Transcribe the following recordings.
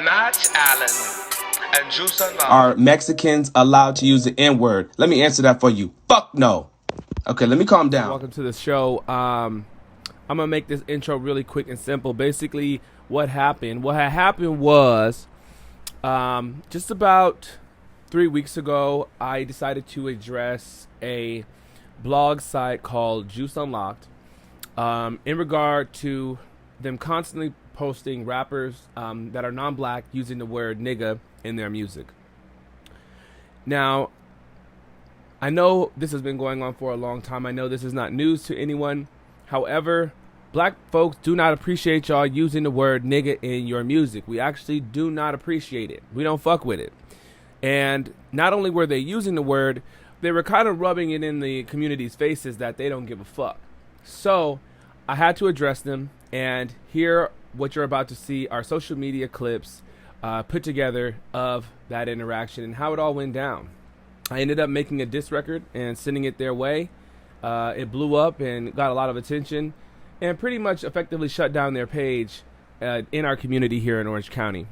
Matt Allen and Juice Unlocked. Are Mexicans allowed to use the N-word? Let me answer that for you. Fuck no. Okay, let me calm down. Welcome to the show. I'm going to make this intro really quick and simple. Basically, what happened was just about 3 weeks ago, I decided to address a blog site called Juice Unlocked in regard to them constantly posting rappers that are non-black using the word nigga in their music. Now, I know this has been going on for a long time. I know this is not news to anyone. However, black folks do not appreciate y'all using the word nigga in your music. We actually do not appreciate it. We don't fuck with it. And not only were they using the word, they were kind of rubbing it in the community's faces that they don't give a fuck. So I had to address them, and here what you're about to see are social media clips put together of that interaction and how it all went down. I ended up making a diss record and sending it their way. It blew up and got a lot of attention and pretty much effectively shut down their page in our community here in Orange County.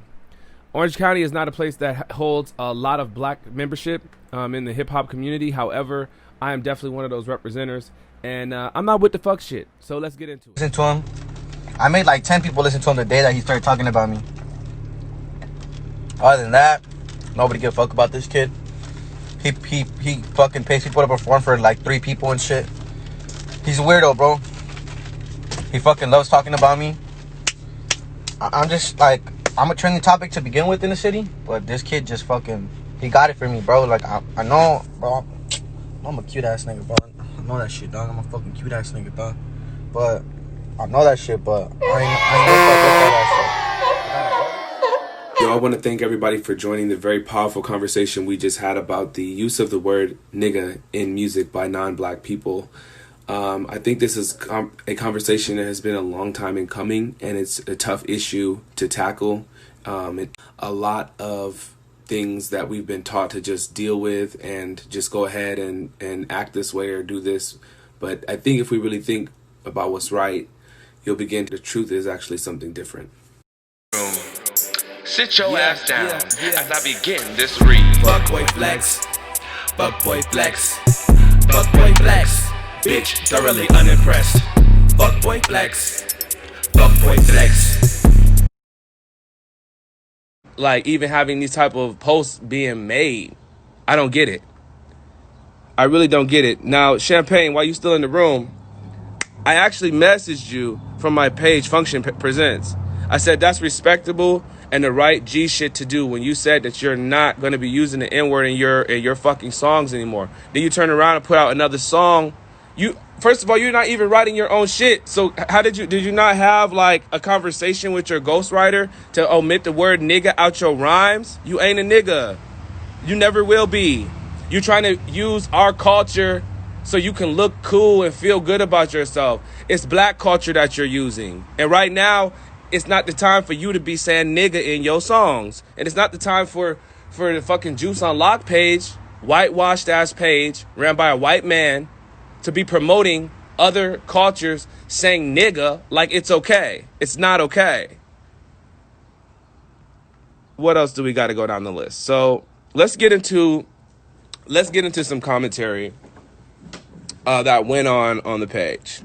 Orange County is not a place that holds a lot of black membership in the hip-hop community. However, I am definitely one of those representatives, and I'm not with the fuck shit. So let's get into it. Listen to him. I made like 10 people listen to him the day that he started talking about me. Other than that, nobody give a fuck about this kid. He fucking pays people to perform for like 3 people and shit. He's a weirdo, bro. He fucking loves talking about me. I'm just like, I'm a trending topic to begin with in the city, but this kid just fucking, he got it for me, bro. Like, I know, bro, I'm a cute ass nigga, bro. I know that shit, dog. I'm a fucking cute ass nigga, dog. But, I know that shit, but I ain't that shit. Yo, I want to thank everybody for joining the very powerful conversation we just had about the use of the word nigga in music by non-black people. I think this is a conversation that has been a long time in coming, and it's a tough issue to tackle. A lot of things that we've been taught to just deal with and just go ahead and act this way or do this. But I think if we really think about what's right, you'll begin. The truth is actually something different. Sit your ass down as I begin this read. Fuckboy flex, fuckboy flex, fuckboy flex, bitch thoroughly unimpressed. Fuckboy flex, fuckboy flex. Like, even having these type of posts being made, I don't get it. I really don't get it. Now, Champagne, while you still in the room, I actually messaged you from my page, Function Presents. I said that's respectable and the right G shit to do when you said that you're not going to be using the N-word in your fucking songs anymore. Then you turn around and put out another song. First of all, you're not even writing your own shit. So how did you not have like a conversation with your ghostwriter to omit the word nigga out your rhymes? You ain't a nigga. You never will be. You're trying to use our culture so you can look cool and feel good about yourself. It's black culture that you're using. And right now, it's not the time for you to be saying nigga in your songs. And it's not the time for the fucking Juice Unlocked page, whitewashed ass page, ran by a white man, to be promoting other cultures saying nigga like it's okay. It's not okay. What else do we got to go down the list? So let's get into some commentary that went on the page.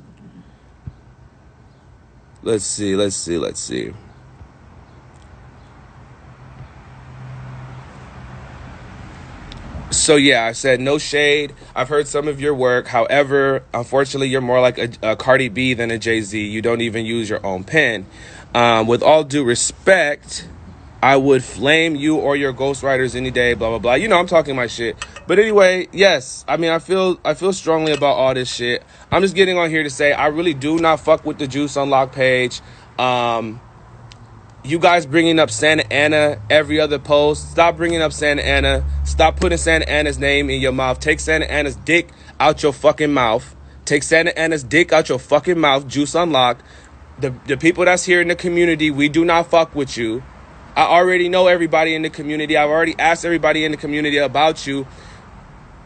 Let's see. So yeah, I said no shade. I've heard some of your work. However, unfortunately, you're more like a Cardi B than a Jay-Z. You don't even use your own pen. With all due respect, I would flame you or your ghostwriters any day, blah, blah, blah. You know, I'm talking my shit. But anyway, yes, I mean, I feel strongly about all this shit. I'm just getting on here to say I really do not fuck with the Juice Unlocked page. You guys bringing up Santa Ana every other post. Stop bringing up Santa Ana. Stop putting Santa Ana's name in your mouth. Take Santa Ana's dick out your fucking mouth. Take Santa Ana's dick out your fucking mouth. Juice Unlocked. The people that's here in the community, we do not fuck with you. I already know everybody in the community. I've already asked everybody in the community about you.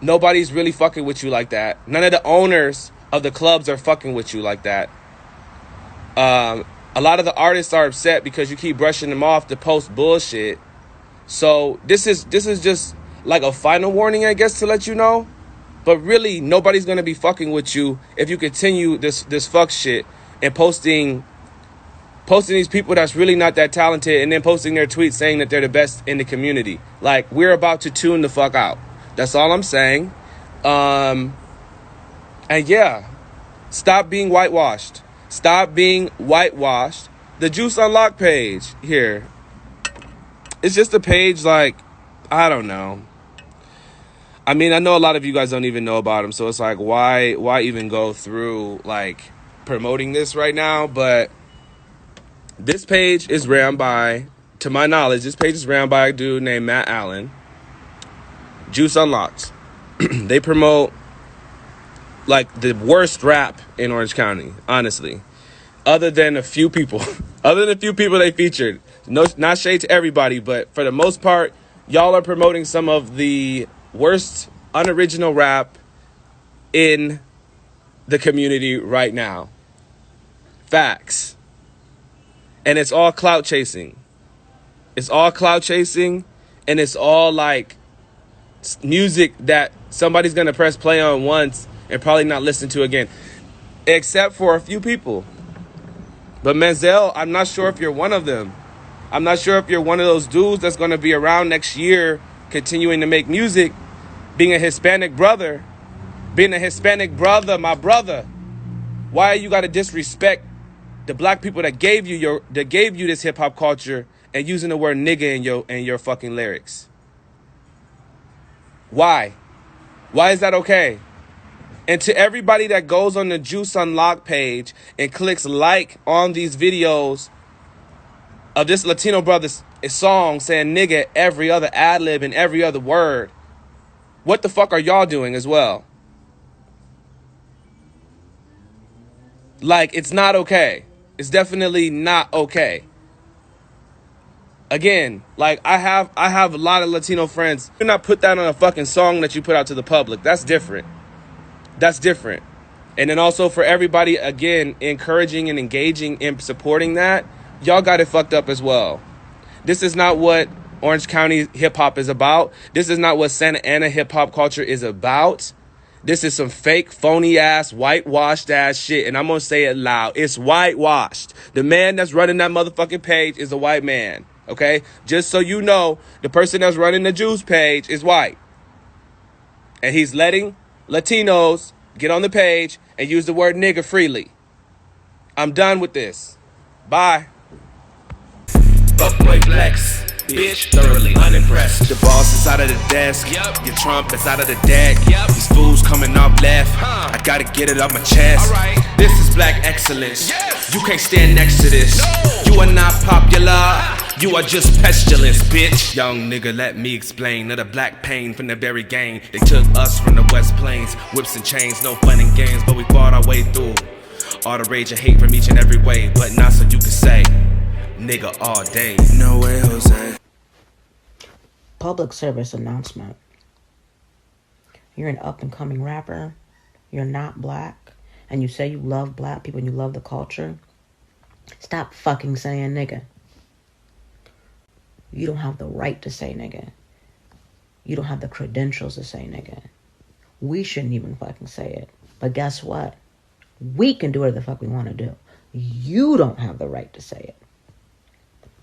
Nobody's really fucking with you like that. None of the owners of the clubs are fucking with you like that. A lot of the artists are upset because you keep brushing them off to post bullshit. So this is just like a final warning, I guess, to let you know. But really, nobody's gonna be fucking with you if you continue this fuck shit and posting these people that's really not that talented and then posting their tweets saying that they're the best in the community. Like, we're about to tune the fuck out. That's all I'm saying. And yeah, stop being whitewashed. Stop being whitewashed. The Juice Unlocked page here. It's just a page like, I don't know. I mean, I know a lot of you guys don't even know about him, so it's like, why even go through like promoting this right now? But this page is ran by, to my knowledge, this page is ran by a dude named Matt Allen. Juice Unlocked. They promote like the worst rap in Orange County, honestly. Other than a few people. Other than a few people they featured. No, not shade to everybody, but for the most part, y'all are promoting some of the worst unoriginal rap in the community right now. Facts. And it's all clout chasing. It's all clout chasing, and it's all like music that somebody's going to press play on once and probably not listen to again. Except for a few people. But Menzel, I'm not sure if you're one of them. I'm not sure if you're one of those dudes that's going to be around next year continuing to make music, being a Hispanic brother. Being a Hispanic brother, my brother. Why you got to disrespect the black people that gave you this hip hop culture and using the word nigga in your fucking lyrics? Why? Why is that okay? And to everybody that goes on the Juice Unlocked page and clicks like on these videos of this Latino brother's song saying nigga every other ad lib and every other word, what the fuck are y'all doing as well? Like, it's not okay. It's definitely not okay. Again, like, I have a lot of Latino friends. Do not put that on a fucking song that you put out to the public. That's different. That's different. And then also for everybody, again, encouraging and engaging in supporting that, y'all got it fucked up as well. This is not what Orange County hip-hop is about. This is not what Santa Ana hip-hop culture is about. This is some fake, phony-ass, whitewashed-ass shit, and I'm gonna say it loud. It's whitewashed. The man that's running that motherfucking page is a white man, okay? Just so you know, the person that's running the Juice page is white. And he's letting Latinos get on the page and use the word nigga freely. I'm done with this. Bye. Fuckboy flex, bitch, thoroughly unimpressed. The boss is out of the desk, yep. Your trump is out of the deck, yep. These fools coming off left, I gotta get it off my chest. Alright. This is black excellence, yes. You can't stand next to this, no. You are not popular, you are just pestilence, bitch. Young nigga, let me explain. Of the black pain from the very game. They took us from the West Plains, whips and chains, no fun and games, but we fought our way through. All the rage and hate from each and every way, but not so you can say nigga all day. No way, Jose. Public service announcement. You're an up-and-coming rapper. You're not black. And you say you love black people and you love the culture. Stop fucking saying nigga. You don't have the right to say nigga. You don't have the credentials to say nigga. We shouldn't even fucking say it. But guess what? We can do whatever the fuck we want to do. You don't have the right to say it.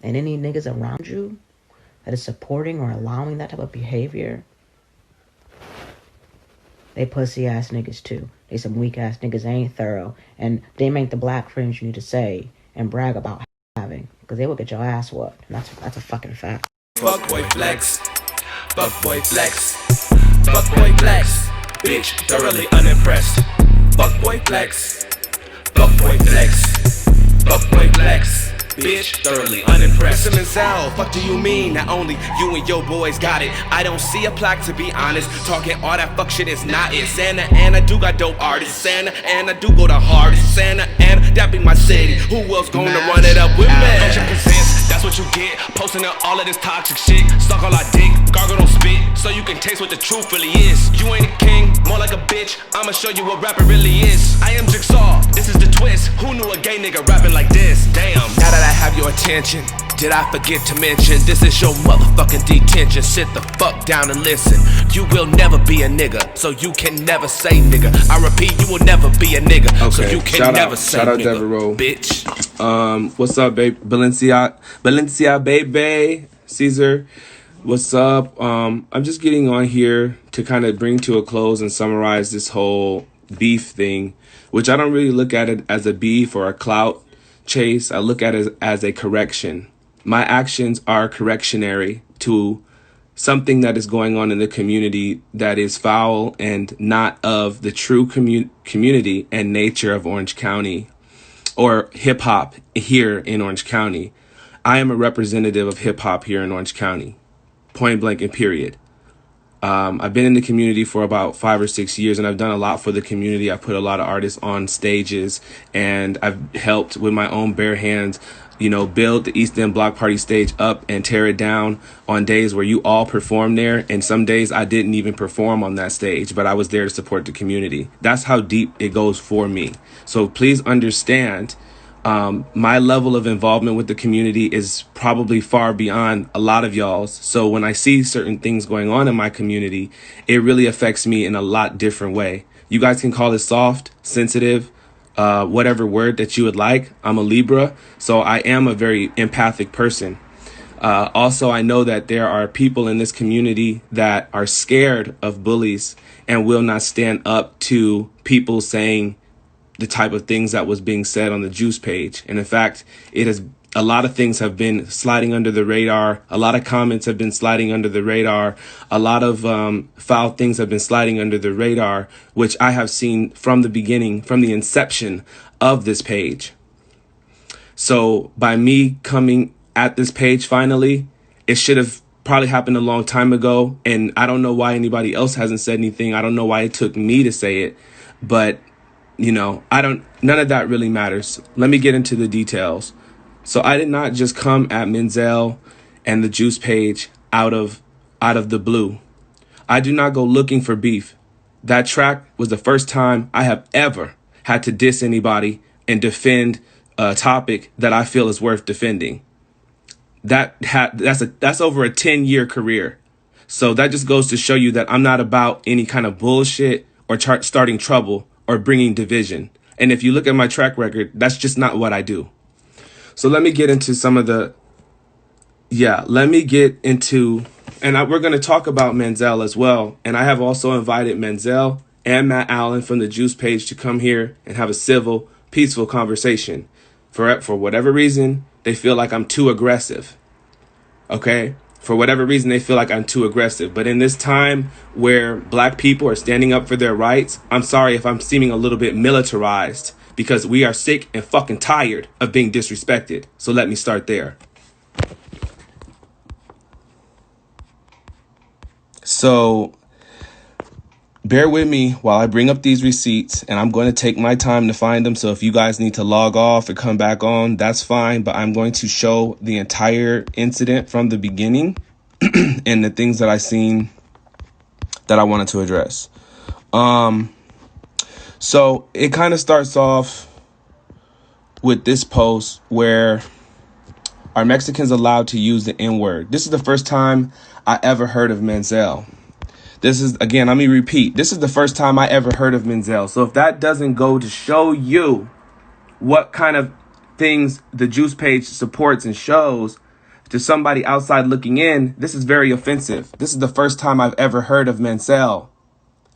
And any niggas around you that is supporting or allowing that type of behavior, they pussy ass niggas too. They some weak ass niggas. They ain't thorough. And they make the black friends you need to say and brag about having. Because they will get your ass whooped. And that's a fucking fact. Fuckboy flex. Fuckboy flex. Fuckboy flex. Bitch, thoroughly unimpressed. Fuckboy flex. Fuckboy flex. Fuckboy flex. Bitch, thoroughly unimpressed. Listen, Menzel, fuck do you mean? Not only you and your boys got it. I don't see a plaque, to be honest. Talking all that fuck shit is not it. Santa Ana do got dope artists. Santa Ana do go the hardest. Santa Ana, that be my city. Who else gonna run it up with me? Don't you consent? That's what what you get. Posting up all of this toxic shit. Suck all our dick, gargle don't spit. So you can taste what the truth really is. You ain't a king, more like a bitch. I'ma show you what rapping really is. I am Jigsaw, this is the twist. Who knew a gay nigga rapping like this? Damn. Now that I have your attention, did I forget to mention this is your motherfucking detention? Sit the fuck down and listen. You will never be a nigga, so you can never say nigga. I repeat, you will never be a nigga, so you can never say shout out nigga, Devereaux. bitch. What's up, babe? Valencia, baby. Caesar, what's up? I'm just getting on here to kind of bring to a close and summarize this whole beef thing, which I don't really look at it as a beef or a clout chase. I look at it as a correction. My actions are correctionary to something that is going on in the community that is foul and not of the true community and nature of Orange County or hip hop here in Orange County. I am a representative of hip hop here in Orange County, point blank and period. I've been in the community for about 5 or 6 years, and I've done a lot for the community. I put a lot of artists on stages, and I've helped with my own bare hands, build the East End Block Party stage up and tear it down on days where you all perform there. And some days I didn't even perform on that stage, but I was there to support the community. That's how deep it goes for me. So please understand, my level of involvement with the community is probably far beyond a lot of y'all's. So when I see certain things going on in my community, it really affects me in a lot different way. You guys can call it soft, sensitive, whatever word that you would like. I'm a Libra, so I am a very empathic person. Also, I know that there are people in this community that are scared of bullies and will not stand up to people saying the type of things that was being said on the Juice page. And in fact, a lot of things have been sliding under the radar. A lot of comments have been sliding under the radar. A lot of foul things have been sliding under the radar, which I have seen from the beginning, from the inception of this page. So by me coming at this page finally, it should have probably happened a long time ago. And I don't know why anybody else hasn't said anything. I don't know why it took me to say it, but none of that really matters. Let me get into the details. So I did not just come at Menzel and the Juice page out of the blue. I do not go looking for beef. That track was the first time I have ever had to diss anybody and defend a topic that I feel is worth defending. That's over a 10-year career. So that just goes to show you that I'm not about any kind of bullshit or starting trouble or bringing division. And if you look at my track record, that's just not what I do. So let me get into we're going to talk about Menzel as well. And I have also invited Menzel and Matt Allen from the Juice page to come here and have a civil, peaceful conversation. For whatever reason, they feel like I'm too aggressive. Okay? For whatever reason, they feel like I'm too aggressive. But in this time where black people are standing up for their rights, I'm sorry if I'm seeming a little bit militarized, because we are sick and fucking tired of being disrespected. So let me start there. So bear with me while I bring up these receipts, and I'm going to take my time to find them. So if you guys need to log off or come back on, that's fine. But I'm going to show the entire incident from the beginning and the things that I seen that I wanted to address. So it kind of starts off with this post where are Mexicans allowed to use the N-word? This is the first time I ever heard of Menzel. This is, again, let me repeat. This is the first time I ever heard of Menzel. So if that doesn't go to show you what kind of things the Juice page supports and shows to somebody outside looking in, this is very offensive. This is the first time I've ever heard of Menzel.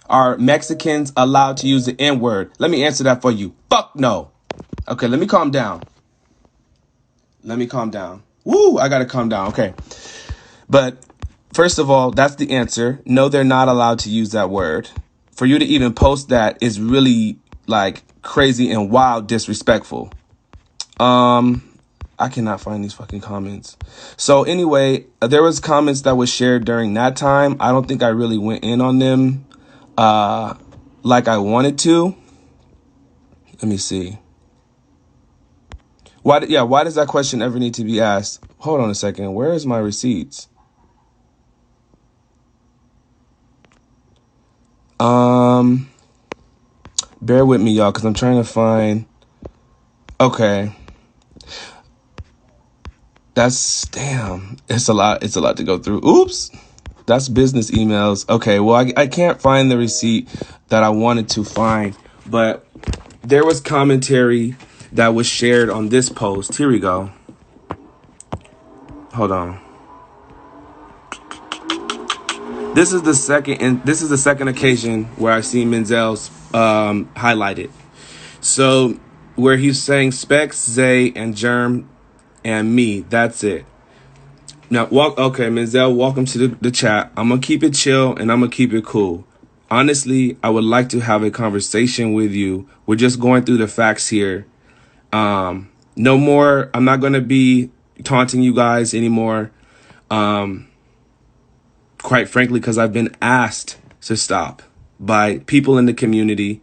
Are Mexicans allowed to use the N-word? Let me answer that for you. Fuck no. Okay, let me calm down. Woo, I gotta calm down. Okay. But first of all, that's the answer. No, they're not allowed to use that word. For you to even post that is really like crazy and wild disrespectful. I cannot find these fucking comments. So anyway, there was comments that was shared during that time. I don't think I really went in on them like I wanted to. Let me see. Why does that question ever need to be asked? Hold on a second. Where is my receipts? Bear with me, y'all, because I'm trying to find. Okay. Damn. It's a lot to go through. Oops. That's business emails. Okay, well, I can't find the receipt that I wanted to find, but there was commentary that was shared on this post. Here we go. Hold on. This is the second occasion where I see Menzel's highlighted. So where he's saying Specs, Zay, and Germ, and me. That's it. Now, okay, Menzel, welcome to the chat. I'm going to keep it chill and I'm going to keep it cool. Honestly, I would like to have a conversation with you. We're just going through the facts here. No more. I'm not going to be taunting you guys anymore. Quite frankly, because I've been asked to stop by people in the community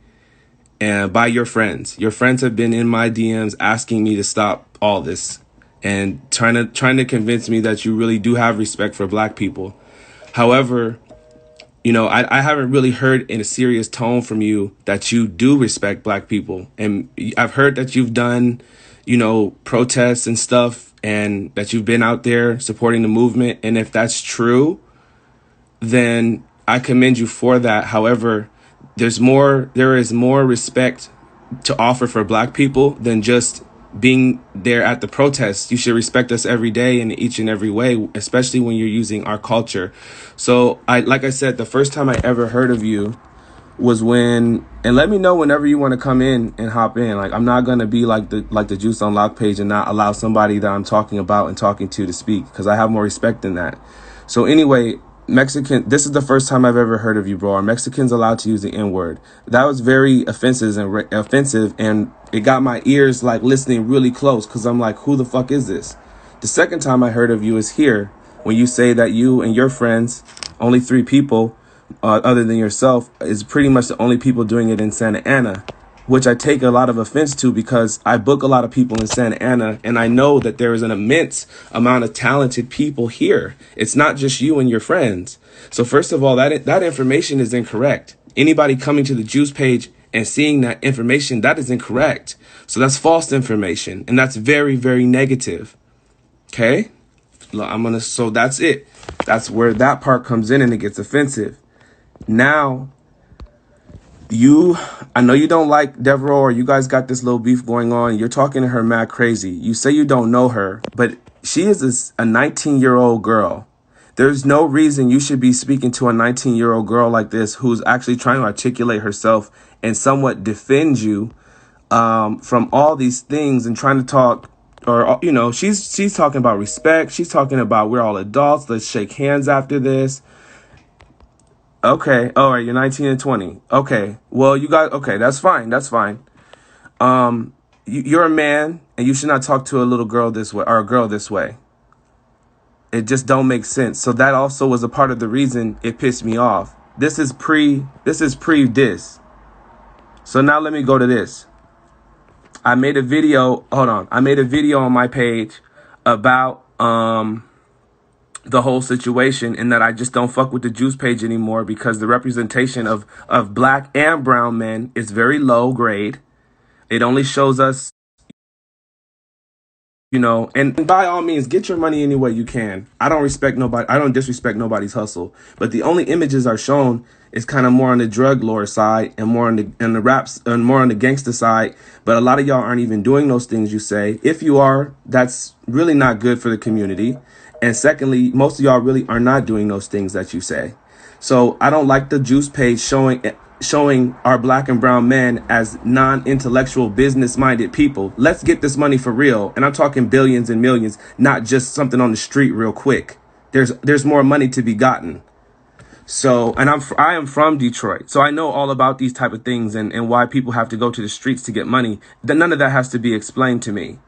and by your friends. Your friends have been in my DMs asking me to stop all this and trying to convince me that you really do have respect for black people. However, you know, I haven't really heard in a serious tone from you that you do respect black people. And I've heard that you've done, you know, protests and stuff, and that you've been out there supporting the movement. And if that's true, then I commend you for that. However, there is more respect to offer for black people than just being there at the protests. You should respect us every day in each and every way, especially when you're using our culture. So like I said, the first time I ever heard of you was when, and let me know whenever you want to come in and hop in. Like, I'm not going to be like the Juice Unlocked page and not allow somebody that I'm talking about and talking to speak, because I have more respect than that. So anyway, Mexican, this is the first time I've ever heard of you, bro. Are Mexicans allowed to use the N-word? That was very offensive, and it got my ears like listening really close, because I'm like, who the fuck is this? The second time I heard of you is here, when you say that you and your friends, only 3 people other than yourself, is pretty much the only people doing it in Santa Ana, which I take a lot of offense to, because I book a lot of people in Santa Ana, and I know that there is an immense amount of talented people here. It's not just you and your friends. So first of all, that information is incorrect. Anybody coming to the Juice page and seeing that information, that is incorrect. So that's false information, and that's very, very negative. Okay? So that's it. That's where that part comes in and it gets offensive. Now, I know you don't like Devereaux, or you guys got this little beef going on. You're talking to her mad crazy. You say you don't know her, but she is a 19-year-old girl. There's no reason you should be speaking to a 19-year-old girl like this, who's actually trying to articulate herself and somewhat defend you from all these things, and trying to talk, or, you know, she's talking about respect. She's talking about, we're all adults. Let's shake hands after this. Okay. All right. You're 19 and 20. Okay. Well, okay. That's fine. That's fine. You're a man, and you should not talk to a little girl this way, or a girl this way. It just don't make sense. So that also was a part of the reason it pissed me off. This is pre this. So now let me go to this. I made a video. Hold on. I made a video on my page about, the whole situation, and that I just don't fuck with the Juice page anymore, because the representation of black and brown men is very low grade. It only shows us, you know, and by all means, get your money any way you can. I don't disrespect nobody's hustle, but the only images are shown is kind of more on the drug lore side, and more on the raps, and more on the gangster side. But a lot of y'all aren't even doing those things you say. If you are, that's really not good for the community. And secondly, most of y'all really are not doing those things that you say. So I don't like the Juice page showing our black and brown men as non-intellectual, business-minded people. Let's get this money for real. And I'm talking billions and millions, not just something on the street real quick. There's more money to be gotten. So, and I am from Detroit, so I know all about these type of things, and why people have to go to the streets to get money. None of that has to be explained to me.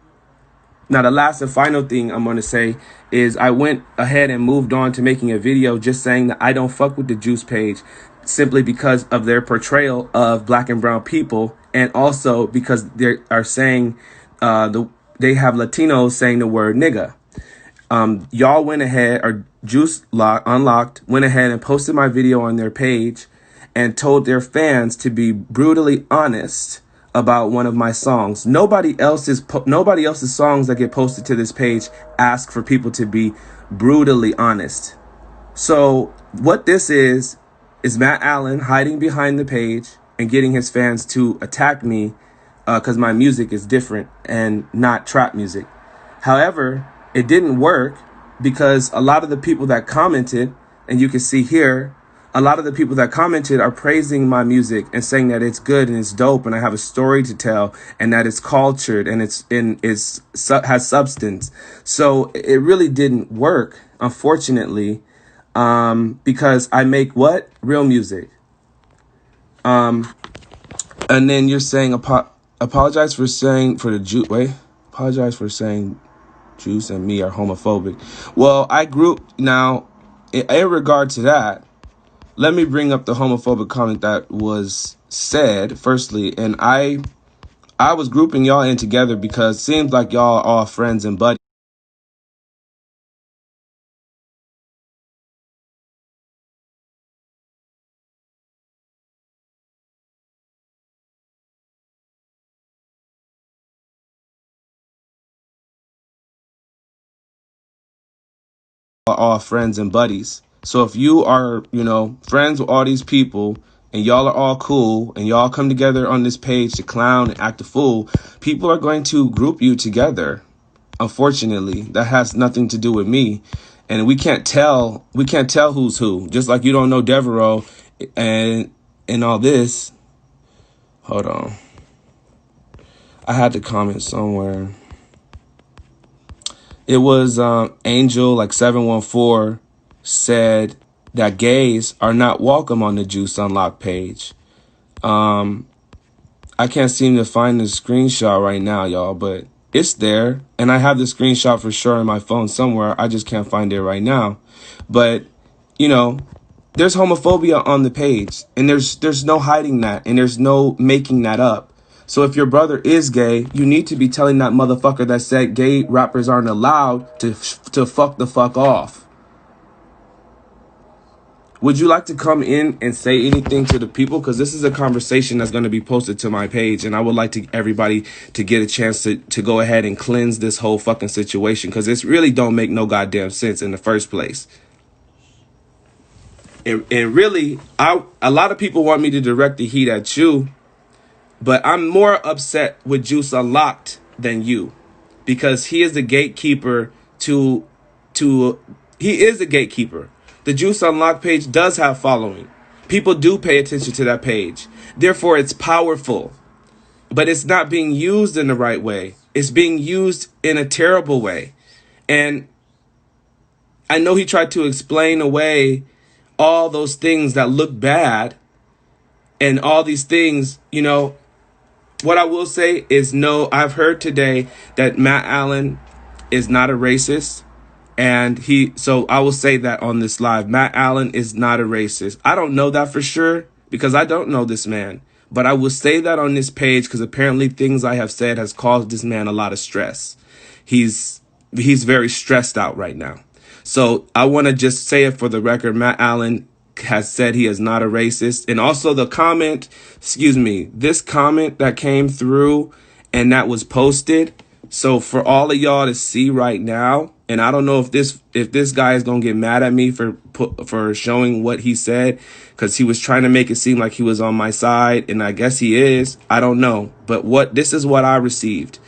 Now, the last and final thing I'm going to say is I went ahead and moved on to making a video just saying that I don't fuck with the Juice page, simply because of their portrayal of black and brown people, and also because they are saying they have Latinos saying the word nigga. Y'all went ahead, or Unlocked went ahead and posted my video on their page and told their fans to be brutally honest about one of my songs. Nobody else's songs that get posted to this page ask for people to be brutally honest. So what this is Matt Allen hiding behind the page and getting his fans to attack me because my music is different and not trap music. However, it didn't work because a lot of the people that commented, and you can see here, a lot of the people that commented are praising my music and saying that it's good and it's dope and I have a story to tell and that it's cultured and has substance. So it really didn't work, unfortunately, because I make what? Real music. And then you're saying apologize for saying Juice and me are homophobic. Well, now in regard to that, let me bring up the homophobic comment that was said firstly. And I was grouping y'all in together because it seems like y'all are all friends and buddies. So if you are, friends with all these people and y'all are all cool and y'all come together on this page to clown and act a fool, people are going to group you together. Unfortunately, that has nothing to do with me. And we can't tell who's who. Just like you don't know Devereaux and all this. Hold on. I had to comment somewhere. It was Angel like 714 said that gays are not welcome on the Juice Unlocked page. I can't seem to find the screenshot right now, y'all, but it's there. And I have the screenshot for sure on my phone somewhere. I just can't find it right now. But, there's homophobia on the page. And there's no hiding that. And there's no making that up. So if your brother is gay, you need to be telling that motherfucker that said gay rappers aren't allowed to fuck the fuck off. Would you like to come in and say anything to the people? Because this is a conversation that's going to be posted to my page. And I would like everybody to get a chance to go ahead and cleanse this whole fucking situation. Because this really don't make no goddamn sense in the first place. And really, a lot of people want me to direct the heat at you. But I'm more upset with Juice Unlocked than you, because he is the gatekeeper he is the gatekeeper. The Juice Unlocked page does have following. People do pay attention to that page. Therefore, it's powerful. But it's not being used in the right way. It's being used in a terrible way. And I know he tried to explain away all those things that look bad and all these things, What I will say is I've heard today that Matt Allen is not a racist. And so I will say that on this live, Matt Allen is not a racist. I don't know that for sure because I don't know this man. But I will say that on this page because apparently things I have said has caused this man a lot of stress. He's very stressed out right now. So I want to just say it for the record. Matt Allen has said he is not a racist. And also this comment that came through and that was posted. So for all of y'all to see right now, and I don't know if this guy is going to get mad at me for showing what he said, because he was trying to make it seem like he was on my side. And I guess he is. I don't know. But this is what I received.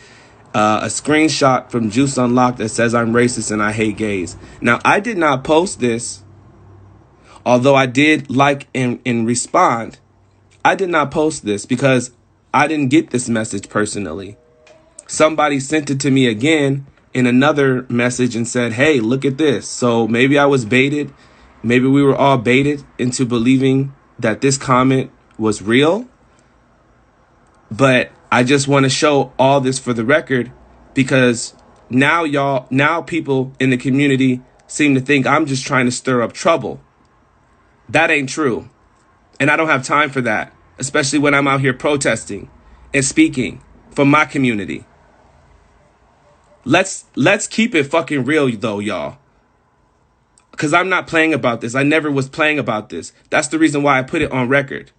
A screenshot from Juice Unlocked that says I'm racist and I hate gays. Now, I did not post this. Although I did like and respond, I did not post this because I didn't get this message personally. Somebody sent it to me again in another message and said, hey, look at this. So maybe I was baited. Maybe we were all baited into believing that this comment was real. But I just want to show all this for the record because now people in the community seem to think I'm just trying to stir up trouble. That ain't true. And I don't have time for that, especially when I'm out here protesting and speaking for my community. let's keep it fucking real though, y'all. Because I'm not playing about this. I never was playing about this. That's the reason why I put it on record.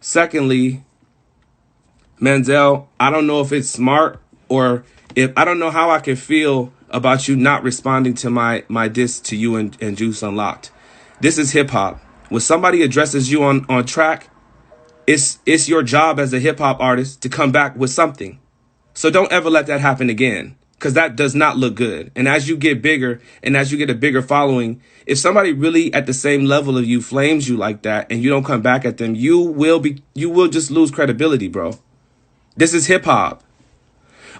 Secondly, Manzel, I don't know if it's smart or if I don't know how I can feel about you not responding to my diss to you and Juice Unlocked. This is hip hop. When somebody addresses you on track, it's your job as a hip hop artist to come back with something. So don't ever let that happen again, because that does not look good. And as you get bigger and as you get a bigger following, if somebody really at the same level of you flames you like that and you don't come back at them, you will just lose credibility, bro. This is hip hop.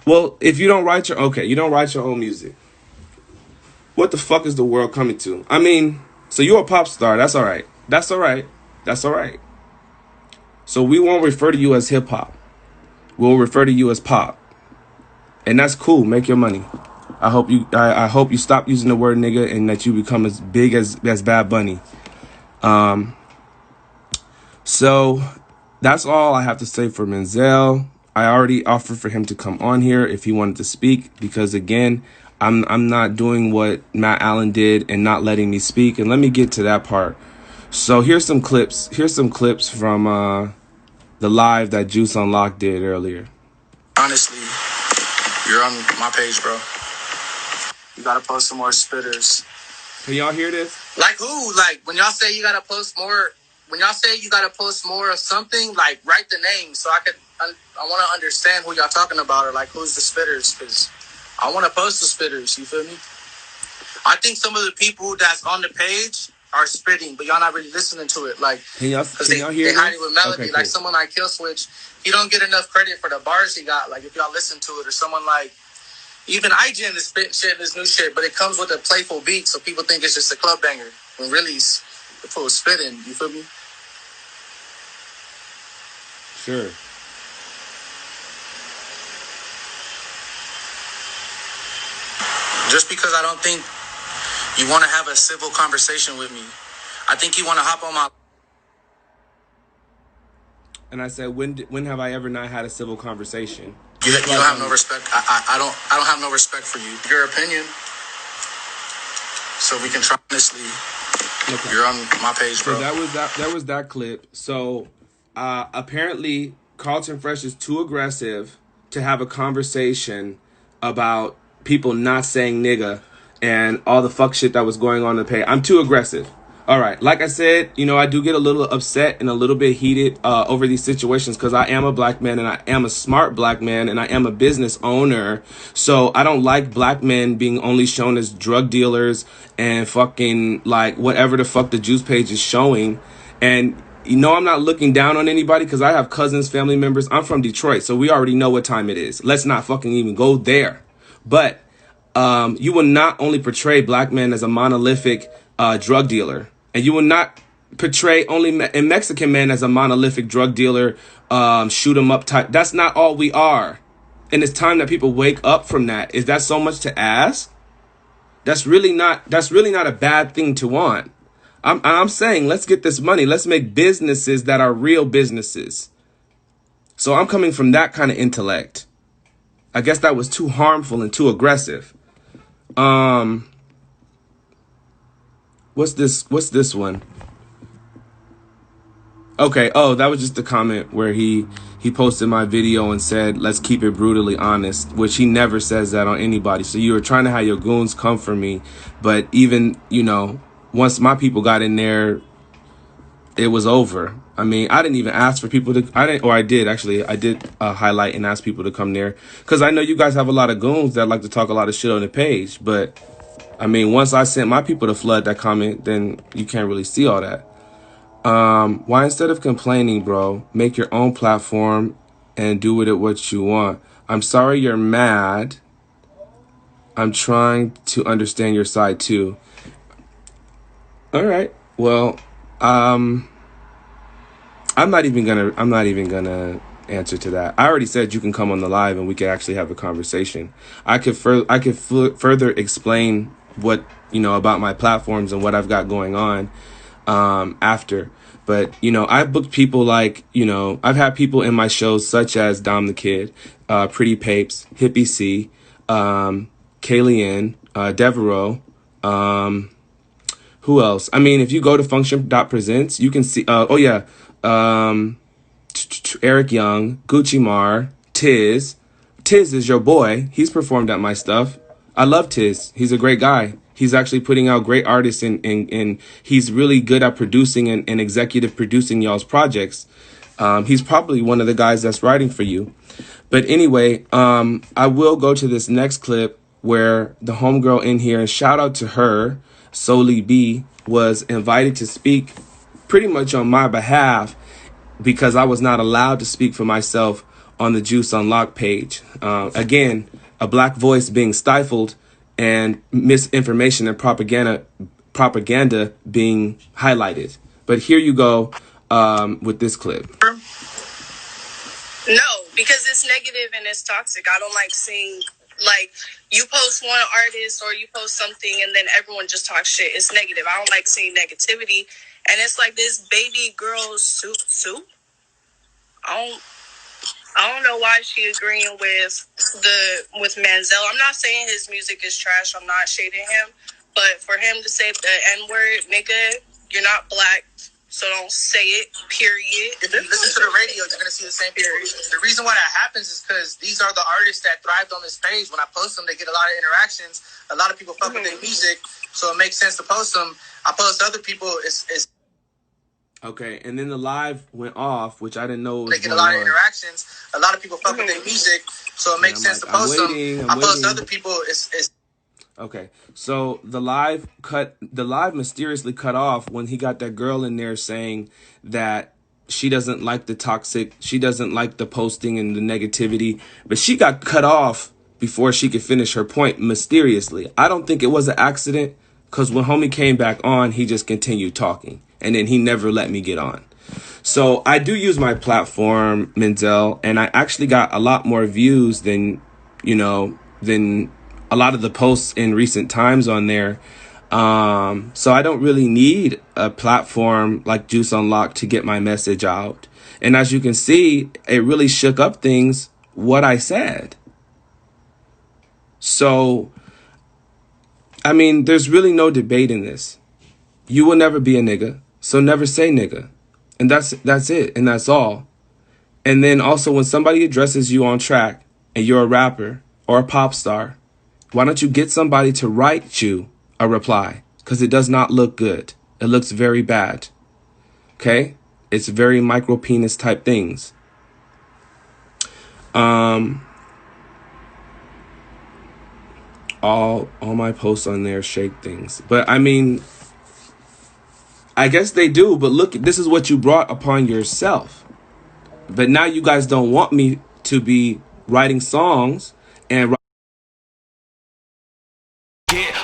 Well, if you don't write you don't write your own music. What the fuck is the world coming to? I mean, so you're a pop star. That's all right. That's all right. That's all right. So we won't refer to you as hip hop. We'll refer to you as pop. And that's cool. Make your money. I hope you stop using the word nigga and that you become as big as Bad Bunny. So that's all I have to say for Manzel. I already offered for him to come on here if he wanted to speak, because again, I'm not doing what Matt Allen did and not letting me speak. And let me get to that part. So here's some clips. Here's some clips from the live that Juice Unlocked did earlier. Honestly, you're on my page, bro. You gotta post some more spitters. Can y'all hear this? Like who? Like when y'all say you gotta post more. When y'all say you gotta post more of something, like write the name so I want to understand who y'all talking about, or like who's the spitters, because I want to post the spitters. You feel me? I think some of the people that's on the page are spitting, but y'all not really listening to it. Like, can y'all hear they hide it with melody. Okay, like cool. Someone like Kill Switch, he don't get enough credit for the bars he got. Like if y'all listen to it, or someone like even IGN is spitting shit in this new shit, but it comes with a playful beat, so people think it's just a club banger. When really, the fool is spitting. You feel me? Sure. Just because I don't think you want to have a civil conversation with me, I think you want to hop on my. And I said, when have I ever not had a civil conversation? You don't have no respect. I don't have no respect for you. Your opinion. So we can try honestly. Okay. You're on my page, bro. So that was that clip. So apparently Carlton Fresh is too aggressive to have a conversation about people not saying nigga and all the fuck shit that was going on in the page. I'm too aggressive. All right. Like I said, I do get a little upset and a little bit heated over these situations because I am a black man and I am a smart black man and I am a business owner. So I don't like black men being only shown as drug dealers and fucking like whatever the fuck the Juice page is showing. And I'm not looking down on anybody because I have cousins, family members. I'm from Detroit, so we already know what time it is. Let's not fucking even go there. But you will not only portray black men as a monolithic drug dealer, and you will not portray only a Mexican man as a monolithic drug dealer, shoot 'em up type. That's not all we are. And it's time that people wake up from that. Is that so much to ask? That's really not a bad thing to want. I'm saying let's get this money. Let's make businesses that are real businesses. So I'm coming from that kind of intellect. I guess that was too harmful and too aggressive. What's this one? Okay, that was just a comment where he posted my video and said, let's keep it brutally honest, which he never says that on anybody. So you were trying to have your goons come for me, but even, once my people got in there, it was over. I mean, I didn't even ask for people to, I did highlight and ask people to come there because I know you guys have a lot of goons that like to talk a lot of shit on the page. But I mean, once I sent my people to flood that comment, then you can't really see all that. Why instead of complaining, bro, make your own platform and do with it what you want? I'm sorry you're mad. I'm trying to understand your side too. All right. Well, I'm not even gonna answer to that. I already said you can come on the live and we can actually have a conversation. I could further explain what about my platforms and what I've got going on after. But, you know, I've booked people like, you know, I've had people in my shows such as Dom the Kid, Pretty Papes, Hippie C, Kaylee Devereaux, who else? I mean, if you go to Function.Presents, you can see, Eric Young, Gucci Mar, Tiz. Tiz is your boy. He's performed at my stuff. I love Tiz. He's a great guy. He's actually putting out great artists and he's really good at producing and executive producing y'all's projects. He's probably one of the guys that's writing for you. But anyway, I will go to this next clip where the homegirl in here, and shout out to her, Soli B, was invited to speak pretty much on my behalf because I was not allowed to speak for myself on the Juice Unlocked page. Again, a black voice being stifled and misinformation and propaganda being highlighted. But here you go with this clip. No, because it's negative and it's toxic. I don't like seeing, like, you post one artist or you post something and then everyone just talks shit. It's negative. I don't like seeing negativity. And it's like this baby girl soup. I don't know why she agreeing with Manziel. I'm not saying his music is trash. I'm not shading him. But for him to say the N-word, nigga, you're not black, so don't say it, period. If you listen to the radio, you're going to see the same people. The reason why that happens is because these are the artists that thrived on this page. When I post them, they get a lot of interactions. A lot of people fuck with their music, so it makes sense to post them. I post other people, it's Okay, and then the live went off, which I didn't know was they get a lot of interactions. A lot of people fuck with their music, so it makes sense to post them. I post other people, it's Okay, so the live mysteriously cut off when he got that girl in there saying that she doesn't like the toxic, she doesn't like the posting and the negativity, but she got cut off before she could finish her point mysteriously. I don't think it was an accident, because when homie came back on, he just continued talking, and then he never let me get on. So I do use my platform, Menzel, and I actually got a lot more views than a lot of the posts in recent times on there. So I don't really need a platform like Juice Unlocked to get my message out. And as you can see, it really shook up things, what I said. So, I mean, there's really no debate in this. You will never be a nigga, so never say nigga. And that's it, and that's all. And then also, when somebody addresses you on track and you're a rapper or a pop star, why don't you get somebody to write you a reply? Because it does not look good. It looks very bad. Okay? It's very micro penis type things. All my posts on there shake things. But I mean, I guess they do, but look, this is what you brought upon yourself. But now you guys don't want me to be writing songs and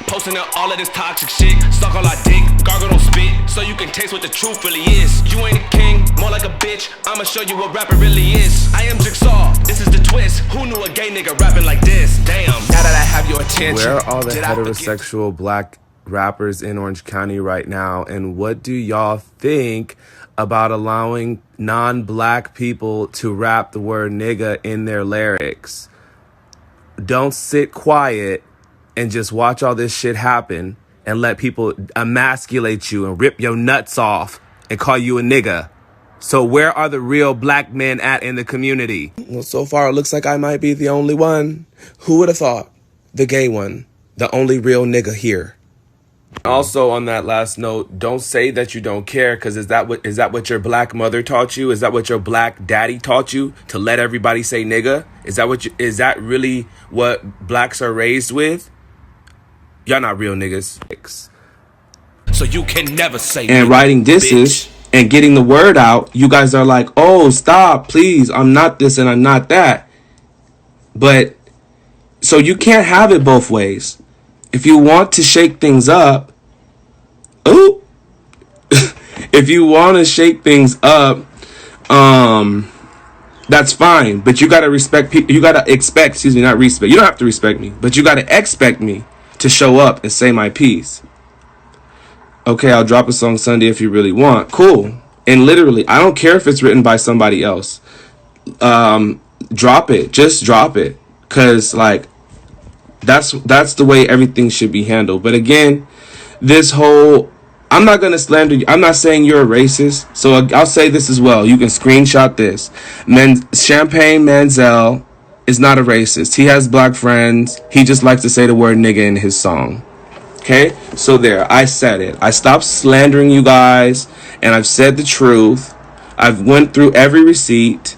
posting up all of this toxic shit. Suck all our dick, gargle don't spit, so you can taste what the truth really is. You ain't a king, more like a bitch. I'ma show you what rapper really is. I am Jigsaw, this is the twist. Who knew a gay nigga rapping like this? Damn, now that I have your attention. Where are all the heterosexual black rappers in Orange County right now? And what do y'all think about allowing non-black people to rap the word nigga in their lyrics? Don't sit quiet and just watch all this shit happen and let people emasculate you and rip your nuts off and call you a nigga. So where are the real black men at in the community? Well, so far it looks like I might be the only one. Who would have thought? The gay one. The only real nigga here. Also, on that last note, don't say that you don't care, because is that what your black mother taught you? Is that what your black daddy taught you, to let everybody say nigga? Is that really what blacks are raised with? Y'all not real niggas. So you can never say and nigga, writing disses bitch. And getting the word out, you guys are like, oh, stop, please, I'm not this and I'm not that. But so you can't have it both ways. If you want to shake things up, if you want to shake things up, that's fine. But you gotta respect people. You gotta expect, not respect. You don't have to respect me, but you gotta expect me to show up and say my piece. Okay, I'll drop a song Sunday if you really want. Cool. And literally, I don't care if it's written by somebody else. Drop it. Just drop it. Cause like that's the way everything should be handled. But again, this whole I'm not gonna slander you. I'm not saying you're a racist. So I'll say this as well. You can screenshot this. Champagne Manziel is not a racist. He has black friends. He just likes to say the word nigga in his song. Okay? So there, I said it. I stopped slandering you guys, and I've said the truth. I've went through every receipt.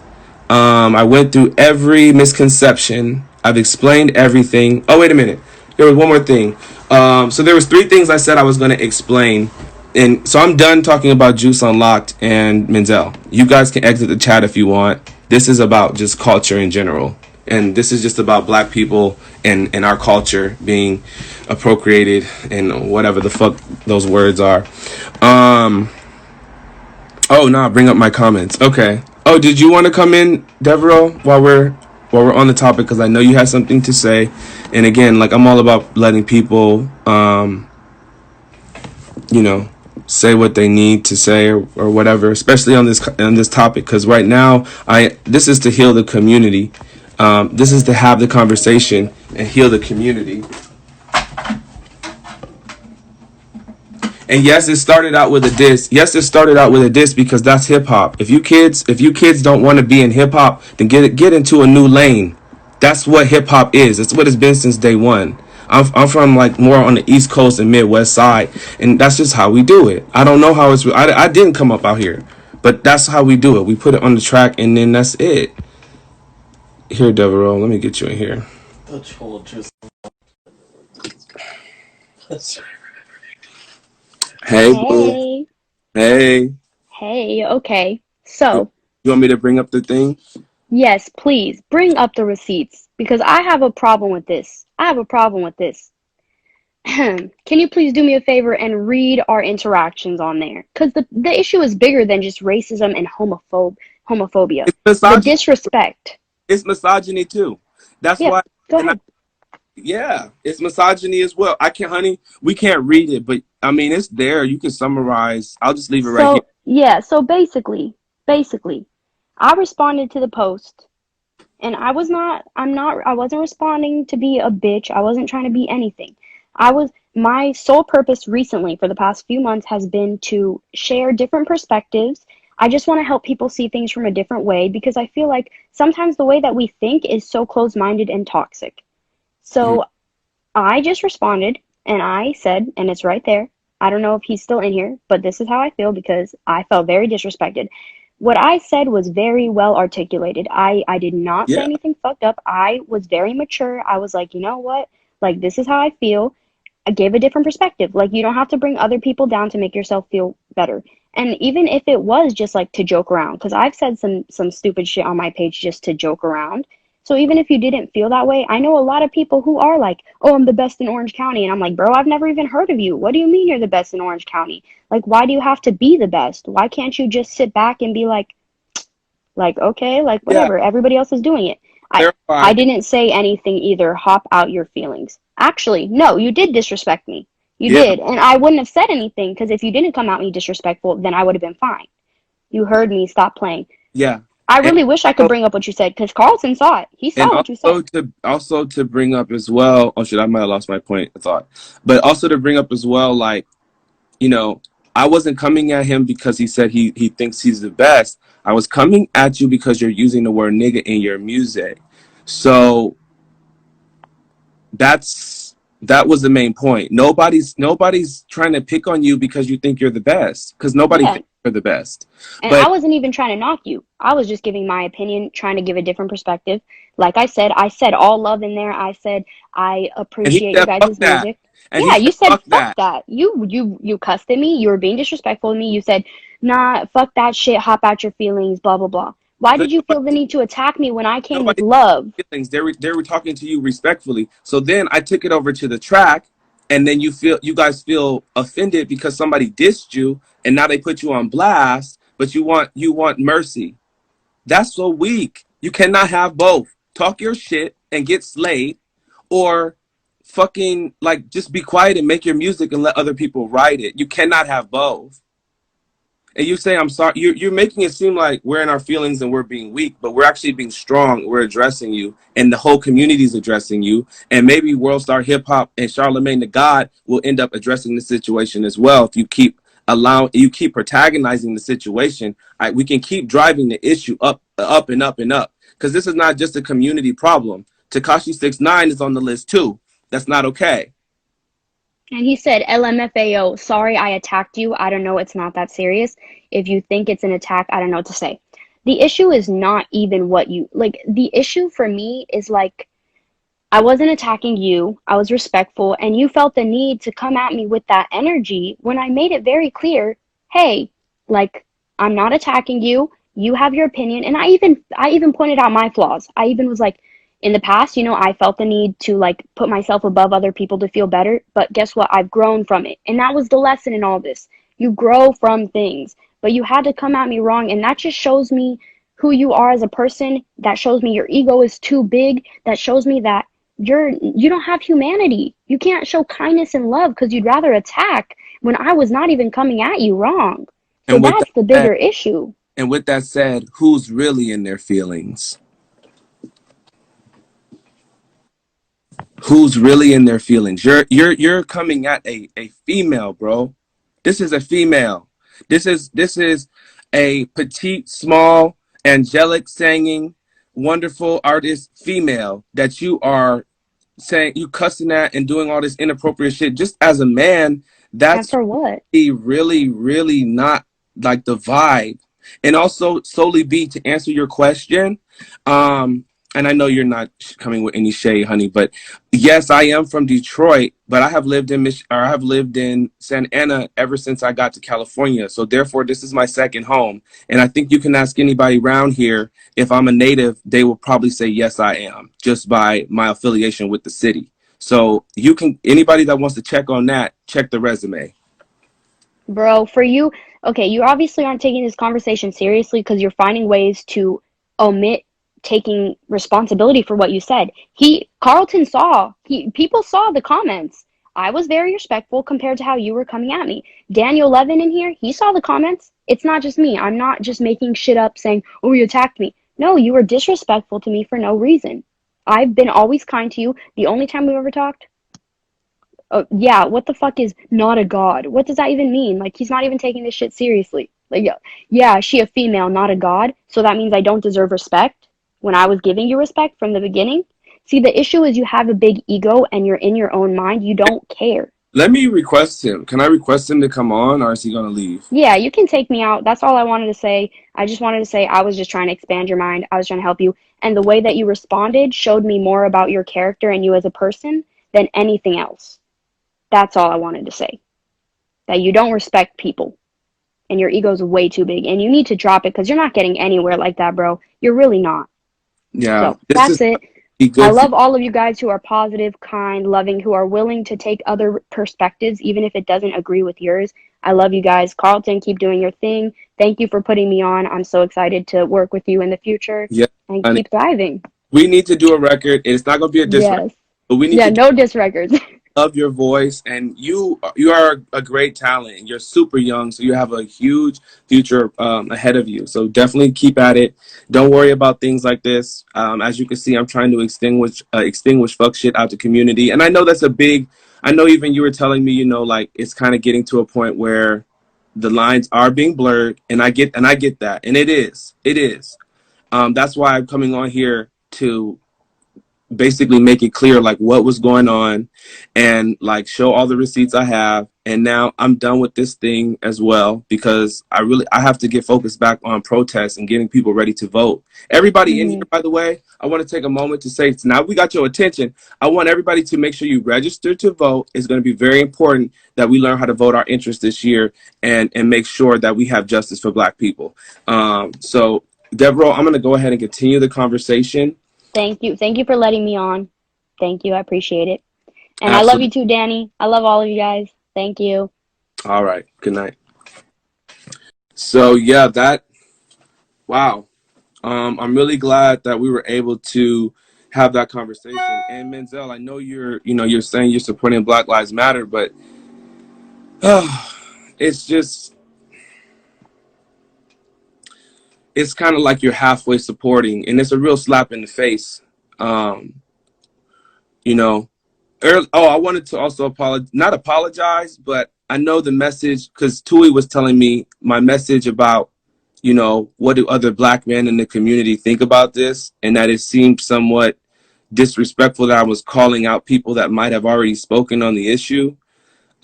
I went through every misconception. I've explained everything. Oh, wait a minute. There was one more thing. So there was 3 things I said I was going to explain. And so I'm done talking about Juice Unlocked and Menzel. You guys can exit the chat if you want. This is about just culture in general. And this is just about black people and our culture being appropriated and whatever the fuck those words are. Oh, nah, bring up my comments. Okay. Oh, did you want to come in, Devereaux, while we're on the topic? Because I know you have something to say. And again, like, I'm all about letting people, say what they need to say or whatever, especially on this topic. Because right now, this is to heal the community. This is to have the conversation and heal the community. And yes, it started out with a diss. Yes, it started out with a diss because that's hip hop. If you kids don't want to be in hip hop, then get into a new lane. That's what hip hop is. It's what it's been since day one. I'm from like more on the East Coast and Midwest side, and that's just how we do it. I don't know how it's. I didn't come up out here, but that's how we do it. We put it on the track, and then that's it. Here, Devereaux, let me get you in here. Hey, boo. Hey. Hey, okay. So, you want me to bring up the thing? yes, please bring up the receipts because I have a problem with this. Can you please do me a favor and read our interactions on there? Because the issue is bigger than just racism and homophobia. The disrespect. It's misogyny too. That's why. Go ahead. Yeah, it's misogyny as well. Honey, we can't read it, but I mean, it's there. You can summarize. I'll just leave it right here. Yeah, so basically, I responded to the post and I wasn't responding to be a bitch. I wasn't trying to be anything. My sole purpose recently for the past few months has been to share different perspectives. I just want to help people see things from a different way because I feel like sometimes the way that we think is so closed-minded and toxic. So I just responded and I said, and it's right there, I don't know if he's still in here, but this is how I feel because I felt very disrespected. What I said was very well articulated. I did not say anything fucked up. I was very mature. I was like, you know what? Like, this is how I feel. I gave a different perspective. Like, you don't have to bring other people down to make yourself feel better. And even if it was just like to joke around, because I've said some stupid shit on my page just to joke around. So even if you didn't feel that way, I know a lot of people who are like, oh, I'm the best in Orange County. And I'm like, bro, I've never even heard of you. What do you mean you're the best in Orange County? Like, why do you have to be the best? Why can't you just sit back and be like, okay, like whatever. Everybody else is doing it. I didn't say anything either. Hop out your feelings. Actually, no, you did disrespect me. You did. And I wouldn't have said anything because if you didn't come at me disrespectful, then I would have been fine. You heard me. Stop playing. Yeah. I really wish I could bring up what you said because Carlton saw it. He saw what you said. Also to bring up as well. Oh shit, I might have lost my point of thought. But also to bring up as well, like, I wasn't coming at him because he said he thinks he's the best. I was coming at you because you're using the word nigga in your music. So that was the main point. Nobody's trying to pick on you because you think you're the best. Because nobody thinks you're the best. And I wasn't even trying to knock you. I was just giving my opinion, trying to give a different perspective. Like I said all love in there. I said I appreciate you guys' music. You said fuck that. You cussed at me. You were being disrespectful to me. You said, nah, fuck that shit. Hop out your feelings. Blah blah blah. Why did you feel the need to attack me when I came with love? They were talking to you respectfully. So then I took it over to the track, and then you guys feel offended because somebody dissed you, and now they put you on blast. But you want mercy. That's so weak. You cannot have both. Talk your shit and get slayed, or fucking just be quiet and make your music and let other people write it. You cannot have both. and you say I'm sorry, you're making it seem like we're in our feelings and we're being weak, but we're actually being strong. We're addressing you, and the whole community is addressing you, and maybe World Star Hip Hop and Charlemagne the God will end up addressing the situation as well. If you keep protagonizing the situation, we can keep driving the issue up, and up and up, because this is not just a community problem. Tekashi 6ix9ine is on the list too. That's not okay. And he said, LMFAO, sorry I attacked you. I don't know, it's not that serious. If you think it's an attack, I don't know what to say. The issue is not even what you, like, the issue for me is like, I wasn't attacking you. I was respectful, and you felt the need to come at me with that energy when I made it very clear, hey, like, I'm not attacking you. You have your opinion. And I even pointed out my flaws. I even was like, in the past, you know, I felt the need to like put myself above other people to feel better, but guess what? I've grown from it. And that was the lesson in all this. You grow from things, but you had to come at me wrong, and that just shows me who you are as a person. That shows me your ego is too big. That shows me that you don't have humanity. You can't show kindness and love because you'd rather attack when I was not even coming at you wrong. So And with that's the bigger issue. And with that said, who's really in their feelings? Who's really in their feelings? You're coming at a female, bro. This is a female. This is a petite, small, angelic singing, wonderful artist female that you are saying, you cussing at and doing all this inappropriate shit. Just as a man, that's for what? Really, really not like the vibe. And also, solely B, to answer your question, and I know you're not coming with any shade, honey, but yes, I am from Detroit, but I have lived in Santa Ana ever since I got to California. So therefore, this is my second home. And I think you can ask anybody around here if I'm a native, they will probably say yes, I am, just by my affiliation with the city. So anybody that wants to check on that, check the resume. Bro, for you, okay, you obviously aren't taking this conversation seriously because you're finding ways to omit taking responsibility for what you said. Carlton people saw the comments. I was very respectful compared to how you were coming at me. Daniel Levin in here, he saw the comments. It's not just me. I'm not just making shit up saying, oh, you attacked me. No, you were disrespectful to me for no reason. I've been always kind to you. The only time we've ever talked, yeah, what the fuck is not a god? What does that even mean? Like, he's not even taking this shit seriously. Like, yeah, she a female, not a god, so that means I don't deserve respect when I was giving you respect from the beginning? See, the issue is you have a big ego and you're in your own mind. You don't care. Let me request him. Can I request him to come on, or is he going to leave? Yeah, you can take me out. That's all I wanted to say. I just wanted to say I was just trying to expand your mind. I was trying to help you. And the way that you responded showed me more about your character and you as a person than anything else. That's all I wanted to say. That you don't respect people. And your ego's way too big. And you need to drop it because you're not getting anywhere like that, bro. You're really not. Yeah. So that's it. I love all of you guys who are positive, kind, loving, who are willing to take other perspectives, even if it doesn't agree with yours. I love you guys. Carlton, keep doing your thing. Thank you for putting me on. I'm so excited to work with you in the future. Yeah, and keep thriving. We need to do a record. It's not going to be a diss record, but we need to no diss records. Love your voice, and you are a great talent, and you're super young, so you have a huge future ahead of you. So definitely keep at it. Don't worry about things like this. As you can see, I'm trying to extinguish fuck shit out the community, and I know that's I know even you were telling me, like it's kind of getting to a point where the lines are being blurred, and I get that, and it is. That's why I'm coming on here to basically make it clear like what was going on and like show all the receipts I have. And now I'm done with this thing as well, because I have to get focused back on protests and getting people ready to vote. Everybody in here, by the way, I want to take a moment to say, now we got your attention. I want everybody to make sure you register to vote. It's going to be very important that we learn how to vote our interest this year and make sure that we have justice for Black people. So Deborah, I'm going to go ahead and continue the conversation. Thank you. Thank you for letting me on. Thank you. I appreciate it. And Absolutely. I love you too, Danny. I love all of you guys. Thank you. All right. Good night. So yeah, wow. I'm really glad that we were able to have that conversation. And Menzel, I know you're saying you're supporting Black Lives Matter, but it's just, it's kind of like you're halfway supporting, and it's a real slap in the face. Um, you know, I wanted to also not apologize, but I know the message because Tui was telling me my message about, what do other black men in the community think about this, and that it seemed somewhat disrespectful that I was calling out people that might have already spoken on the issue.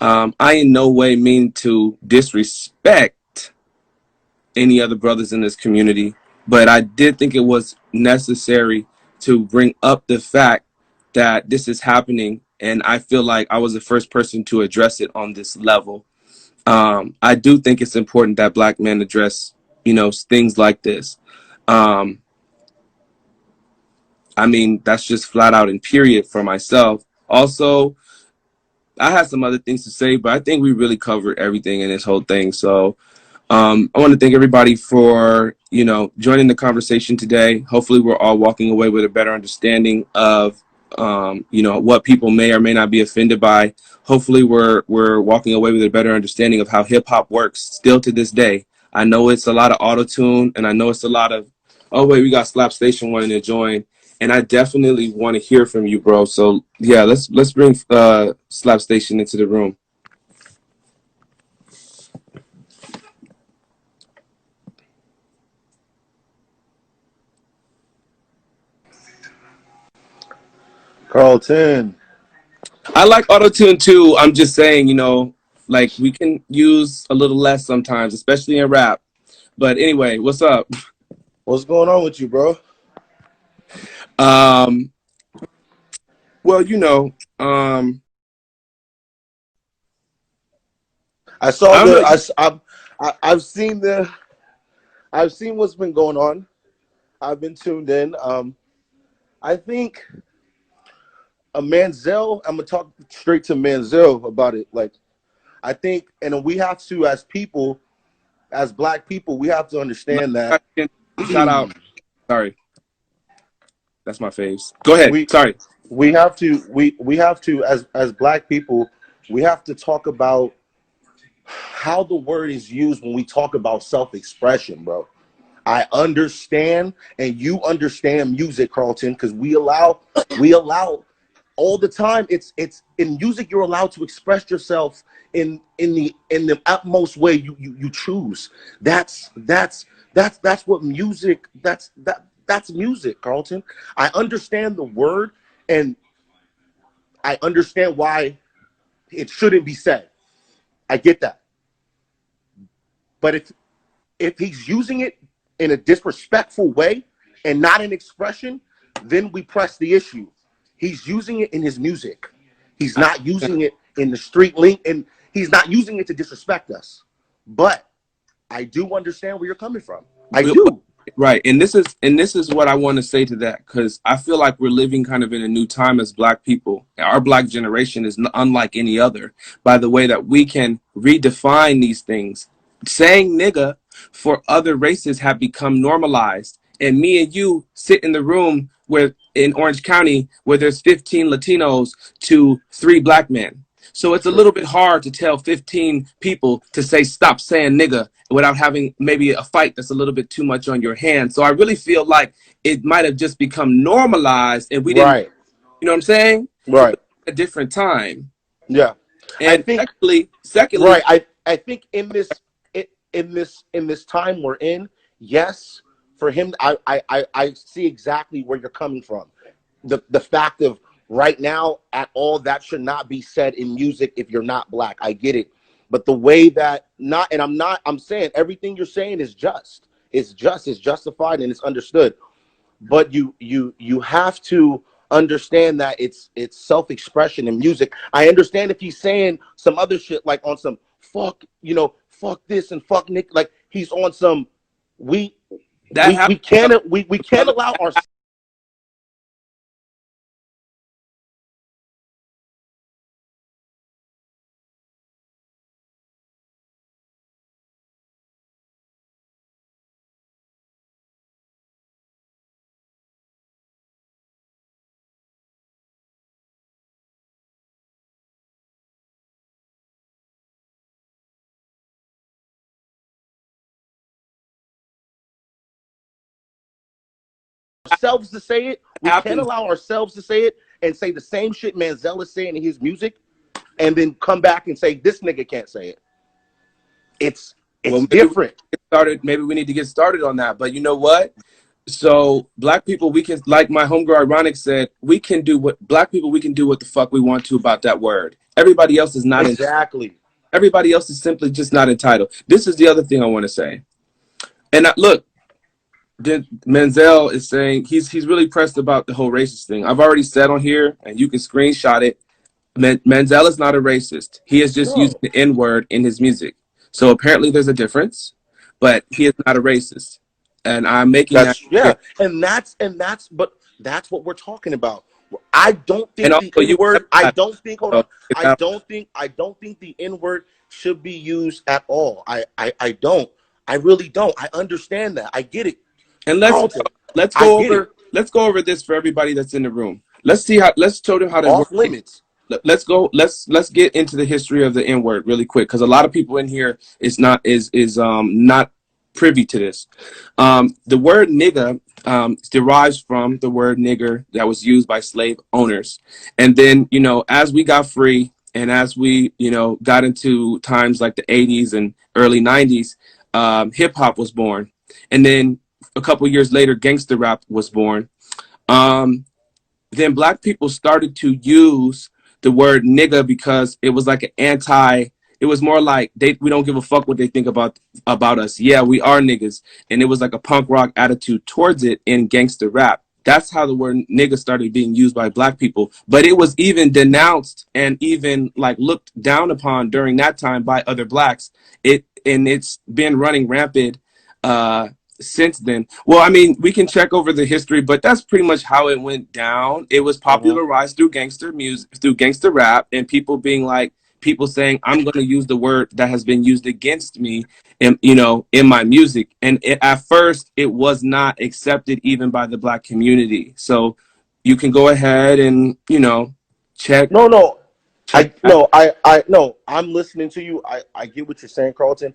I in no way mean to disrespect any other brothers in this community, but I did think it was necessary to bring up the fact that this is happening, and I feel like I was the first person to address it on this level. I do think it's important that black men address, things like this. I mean, that's just flat out and period for myself. Also, I had some other things to say, but I think we really covered everything in this whole thing. So I want to thank everybody for, joining the conversation today. Hopefully we're all walking away with a better understanding of, what people may or may not be offended by. Hopefully we're walking away with a better understanding of how hip hop works still to this day. I know it's a lot of auto tune, and I know it's a lot of, oh wait, we got Slap Station wanting to join. And I definitely want to hear from you, bro. So yeah, let's bring Slap Station into the room. Carlton. I like autotune too. I'm just saying, like we can use a little less sometimes, especially in rap. But anyway, what's up? What's going on with you, bro? Well, I saw I don't know. I've seen what's been going on. I've been tuned in. I think a Manziel, I'm gonna talk straight to Manziel about it. Like, I think, and we have to, as people, as black people, we have to understand that. Shout out. Sorry, that's my face. Go ahead. Sorry. We have to as black people, we have to talk about how the word is used when we talk about self-expression, bro. I understand, and you understand music, Carlton, because we allow all the time. It's in music. You're allowed to express yourself in the utmost way you choose. That's what music. That's music, Carlton. I understand the word, and I understand why it shouldn't be said. I get that, but if he's using it in a disrespectful way and not an expression, then we press the issue. He's using it in his music. He's not using it in the street link, and he's not using it to disrespect us. But I do understand where you're coming from. I do. Right. And this is what I want to say to that, because I feel like we're living kind of in a new time as black people. Our black generation is unlike any other by the way that we can redefine these things. Saying nigga for other races have become normalized. And me and you sit in the room in Orange County where there's 15 Latinos to 3 black men. So it's a little bit hard to tell 15 people to say stop saying nigga without having maybe a fight that's a little bit too much on your hands. So I really feel like it might have just become normalized, and we didn't, you know what I'm saying? Right. So a different time. Yeah. And I think, secondly, right. I think in this time we're in, yes, for him, I see exactly where you're coming from. The fact of right now, at all, that should not be said in music if you're not black. I get it. But the way that I'm saying everything you're saying is just. It's justified, and it's understood. But you have to understand that it's self-expression in music. I understand if he's saying some other shit like on some fuck this and fuck Nick, like he's on some we can't allow our ourselves to say it. We happens- can't allow ourselves to say it and say the same shit Manziel is saying in his music, and then come back and say this nigga can't say it. It's different. Maybe we need to get started on that. But you know what? So black people, we can, like my homegirl Ironic said, we can do what the fuck we want to about that word. Everybody else is not exactly. Everybody else is simply just not entitled. This is the other thing I want to say. And look, Manziel is saying he's really pressed about the whole racist thing. I've already said on here, and you can screenshot it. Manziel is not a racist. He is just using the N-word in his music. So apparently there's a difference, but he is not a racist. And I'm making that's but that's what we're talking about. I don't think the N-word. I don't think the N-word should be used at all. I don't. I really don't. I understand that. I get it. And let's go over this for everybody that's in the room. Let's show them how to off limits. Let's get into the history of the N-word really quick, because a lot of people in here is not privy to this. The word nigga derives from the word nigger that was used by slave owners. And then, as we got free and as we, got into times like the 80s and early 90s, hip hop was born. And then a couple years later, gangster rap was born. Then black people started to use the word nigga because it was like it was more like we don't give a fuck what they think about us. Yeah, we are niggas. And it was like a punk rock attitude towards it in gangster rap. That's how the word nigga started being used by black people. But it was even denounced and even like looked down upon during that time by other blacks. It's been running rampant since then. Well, I mean, we can check over the history, but that's pretty much how it went down. It was popularized through gangster music, through gangster rap, and people saying, I'm going to use the word that has been used against me in my music. And at first it was not accepted even by the black community. So you can go ahead and, check. I'm listening to you. I get what you're saying, Carlton,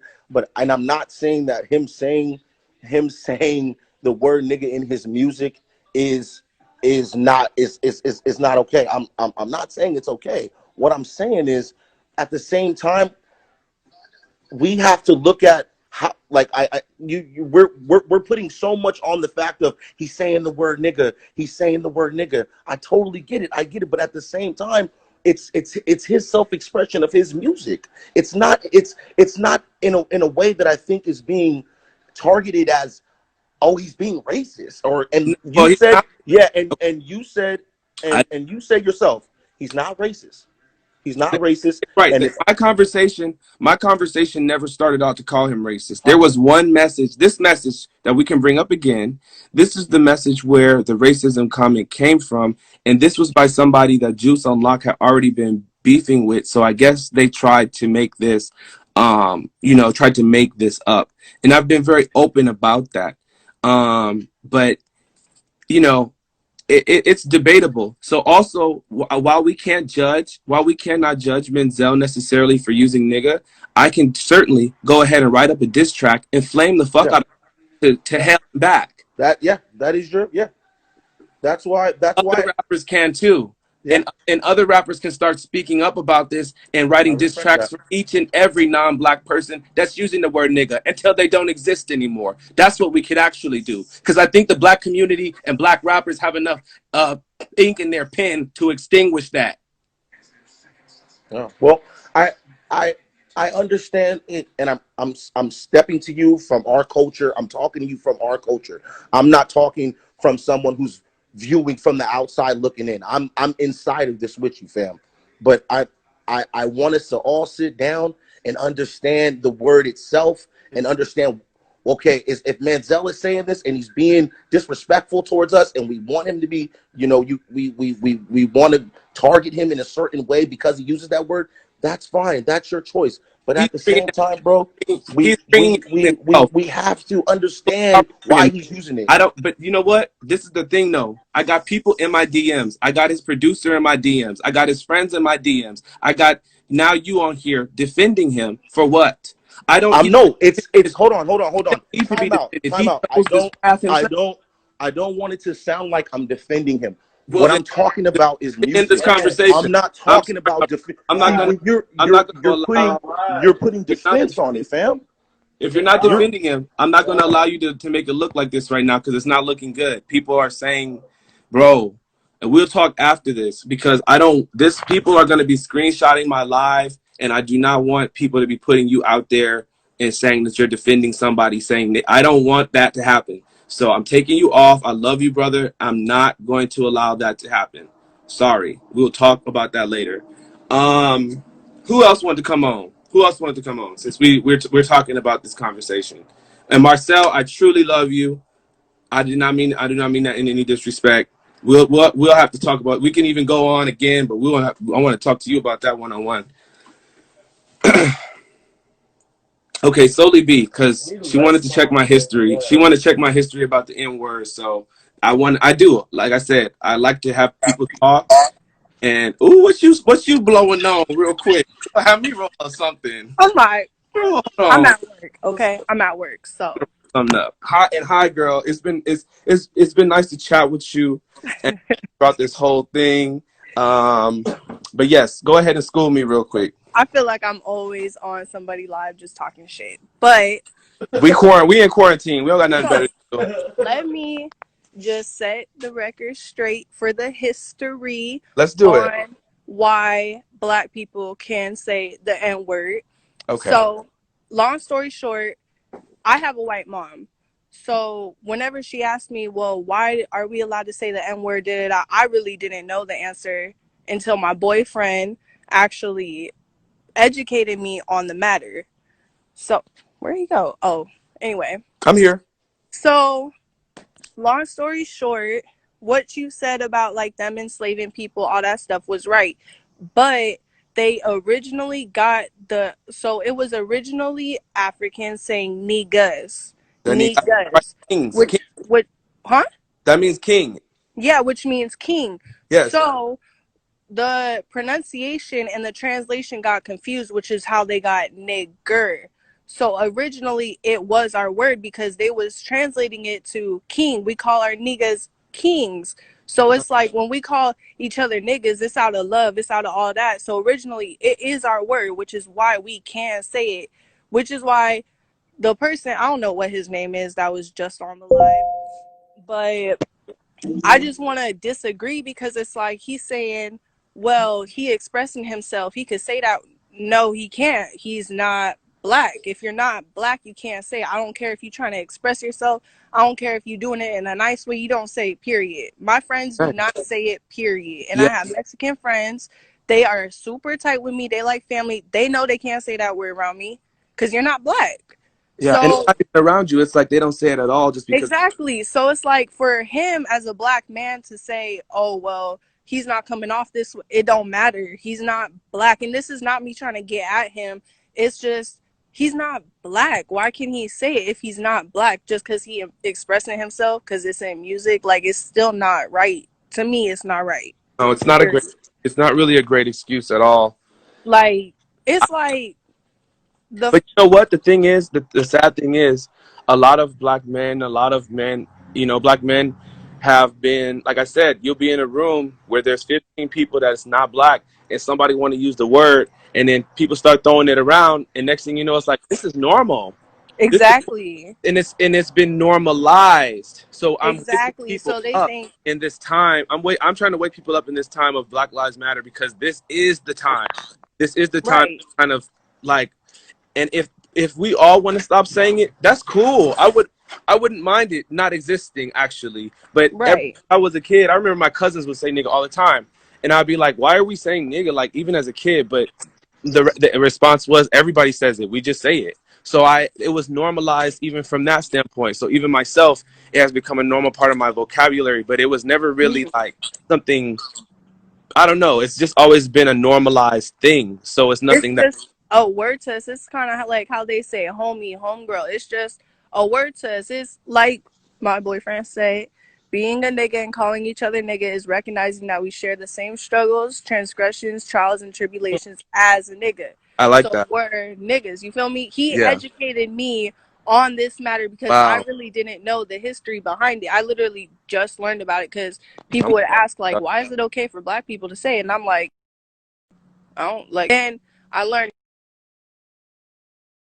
and I'm not saying that him saying the word nigga in his music is not okay. I'm not saying it's okay. What I'm saying is, at the same time, we have to look at how, like, we're putting so much on the fact of he's saying the word nigga. He's saying the word nigga. I totally get it. I get it. But at the same time, it's his self-expression of his music. It's not in a way that I think is being targeted as, oh, he's being racist. And you said yourself, he's not racist. He's not racist. Right. And my conversation never started out to call him racist. There was one message, this message that we can bring up again. This is the message where the racism comment came from. And this was by somebody that Juice Unlocked had already been beefing with. So I guess they tried to make this, up. And I've been very open about that. But, it's debatable. So also, while we cannot judge Manziel necessarily for using nigga, I can certainly go ahead and write up a diss track and flame the fuck out of him to hell back. That is true. Yeah. That's why other rappers can too. Yeah. And other rappers can start speaking up about this and writing diss tracks for each and every non-black person that's using the word nigga until they don't exist anymore. That's what we could actually do. Because I think the black community and black rappers have enough ink in their pen to extinguish that. Yeah. Well, I understand it, and I'm stepping to you from our culture. I'm talking to you from our culture. I'm not talking from someone who's viewing from the outside looking in. I'm inside of this with you, fam. But I want us to all sit down and understand the word itself and understand, okay, if Manziel is saying this and he's being disrespectful towards us and we want him to be, we want to target him in a certain way because he uses that word, that's fine. That's your choice. But at the same time, bro, we have to understand why he's using it. But you know what? This is the thing, though. I got people in my DMs. I got his producer in my DMs. I got his friends in my DMs. I got now you on here defending him for what? I don't know. It's hold on. Time out. I don't want it to sound like I'm defending him. Well, What then I'm talking about is in music. this conversation, I'm not talking about I'm not gonna. you're putting defense on it, fam. If you're not defending him, I'm not going to allow you to make it look like this right now because it's not looking good. People are saying, bro, and we'll talk after this because people are going to be screenshotting my live, and I do not want people to be putting you out there and saying that you're defending somebody, saying that I don't want that to happen. So I'm taking you off. I love you, brother. I'm not going to allow that to happen. Sorry. We'll talk about that later. Who else wanted to come on? Since we're talking about this conversation. And Marcel, I truly love you. I do not mean that in any disrespect. We'll have to talk about. We can even go on again, but I want to talk to you about that one-on-one. Okay, Soli B, because she wanted to check my history. She wanted to check my history about the N-word. So I do. Like I said, I like to have people talk. And what you blowing on real quick? Have me roll something. I'm like, Hold I'm on. at work. Okay, I'm at work. So Something up. Hi, girl. It's been nice to chat with you and about this whole thing. But yes, go ahead and school me real quick. I feel like I'm always on somebody live just talking shit. But We in quarantine. We don't got nothing better to do. let me just set the record straight for the history. Let's do it. On why Black people can say the N-word. Okay. So, long story short, I have a white mom. So, whenever she asked me, well, why are we allowed to say the N-word, I really didn't know the answer until my boyfriend actually educated me on the matter. So, where'd he go? Oh, anyway. I'm here. So, long story short, what you said about like them enslaving people, all that stuff was right. But they originally it was originally Africans saying niggas. Niggas. Kings. Huh? That means king. Yeah, which means king. Yes. So the pronunciation and the translation got confused, which is how they got nigger. So originally it was our word because they was translating it to king. We call our niggas kings. So it's like when we call each other niggas, it's out of love, it's out of all that. So originally it is our word, which is why we can say it, which is why the person, I don't know what his name is that was just on the live, but I just want to disagree because it's like he's saying, well, he expressing himself. He could say that. No, he can't. He's not Black. If you're not Black, you can't say, I don't care if you're trying to express yourself. I don't care if you're doing it in a nice way. You don't say period. My friends do not say it period. And I have Mexican friends. They are super tight with me. They like family. They know they can't say that word around me because you're not Black. Yeah, so, and it's not even around you. It's like they don't say it at all just because. Exactly. So it's like for him as a Black man to say, oh, well, he's not coming off this way. It don't matter. He's not Black. And this is not me trying to get at him. It's just he's not Black. Why can he say it if he's not Black? Just because he expressing himself because it's in music? Like, it's still not right. To me, it's not right. No, it's not it's not really a great excuse at all. Like, it's like but you know what? The thing is, the sad thing is, a lot of Black men, Black men have been, like I said, you'll be in a room where there's 15 people that's not Black and somebody want to use the word and then people start throwing it around and next thing you know, it's like, this is normal. Exactly. And it's been normalized. So I'm exactly. So they think in this time, I'm trying to wake people up in this time of Black Lives Matter because this is the time. This is the time to kind of like. And if we all want to stop saying it, that's cool. I wouldn't mind it not existing actually. But I was a kid, I remember my cousins would say nigga all the time, and I'd be like, why are we saying nigga? Like even as a kid, but the response was everybody says it. We just say it. So it was normalized even from that standpoint. So even myself, it has become a normal part of my vocabulary. But it was never really like something. I don't know. It's just always been a normalized thing. So it's nothing a word to us. It's kind of like how they say homie, homegirl. It's just a word to us. It's like my boyfriend said, being a nigga and calling each other nigga is recognizing that we share the same struggles, transgressions, trials, and tribulations as a nigga. I like that. We're niggas. You feel me? He educated me on this matter because I Wow. really didn't know the history behind it. I literally just learned about it because people would ask like, why is it okay for black people to say it? And I'm like, I don't like. And I learned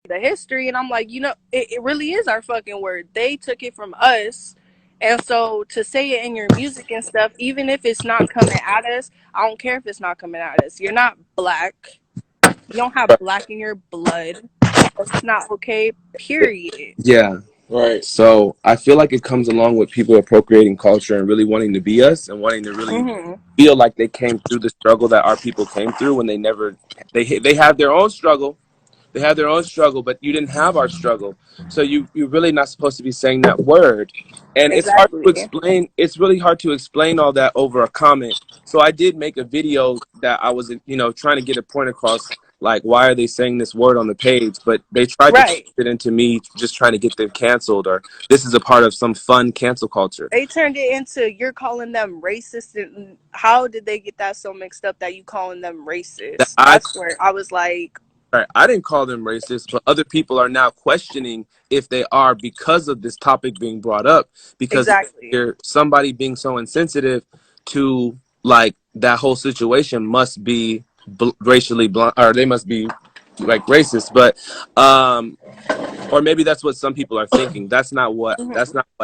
the history, and I'm like, it really is our fucking word. They took it from us. And so to say it in your music and stuff, even if it's not coming at us, I don't care if it's not coming at us. You're not black. You don't have black in your blood. That's not okay, period. Yeah. Right. So I feel like it comes along with people appropriating culture and really wanting to be us and wanting to really feel like they came through the struggle that our people came through when they never they have their own struggle. They have their own struggle, but you didn't have our struggle. So you're really not supposed to be saying that word. And it's hard to Exactly. explain. It's really hard to explain all that over a comment. So I did make a video that I was, trying to get a point across, like, why are they saying this word on the page? But they tried to Right. put it into me just trying to get them canceled, or this is a part of some fun cancel culture. They turned it into you're calling them racist. And how did they get that so mixed up that you calling them racist? That's where I was like, Right. I didn't call them racist, but other people are now questioning if they are because of this topic being brought up. Because exactly. somebody being so insensitive to like that whole situation must be racially blunt, or they must be like racist. But or maybe that's what some people are thinking. That's not what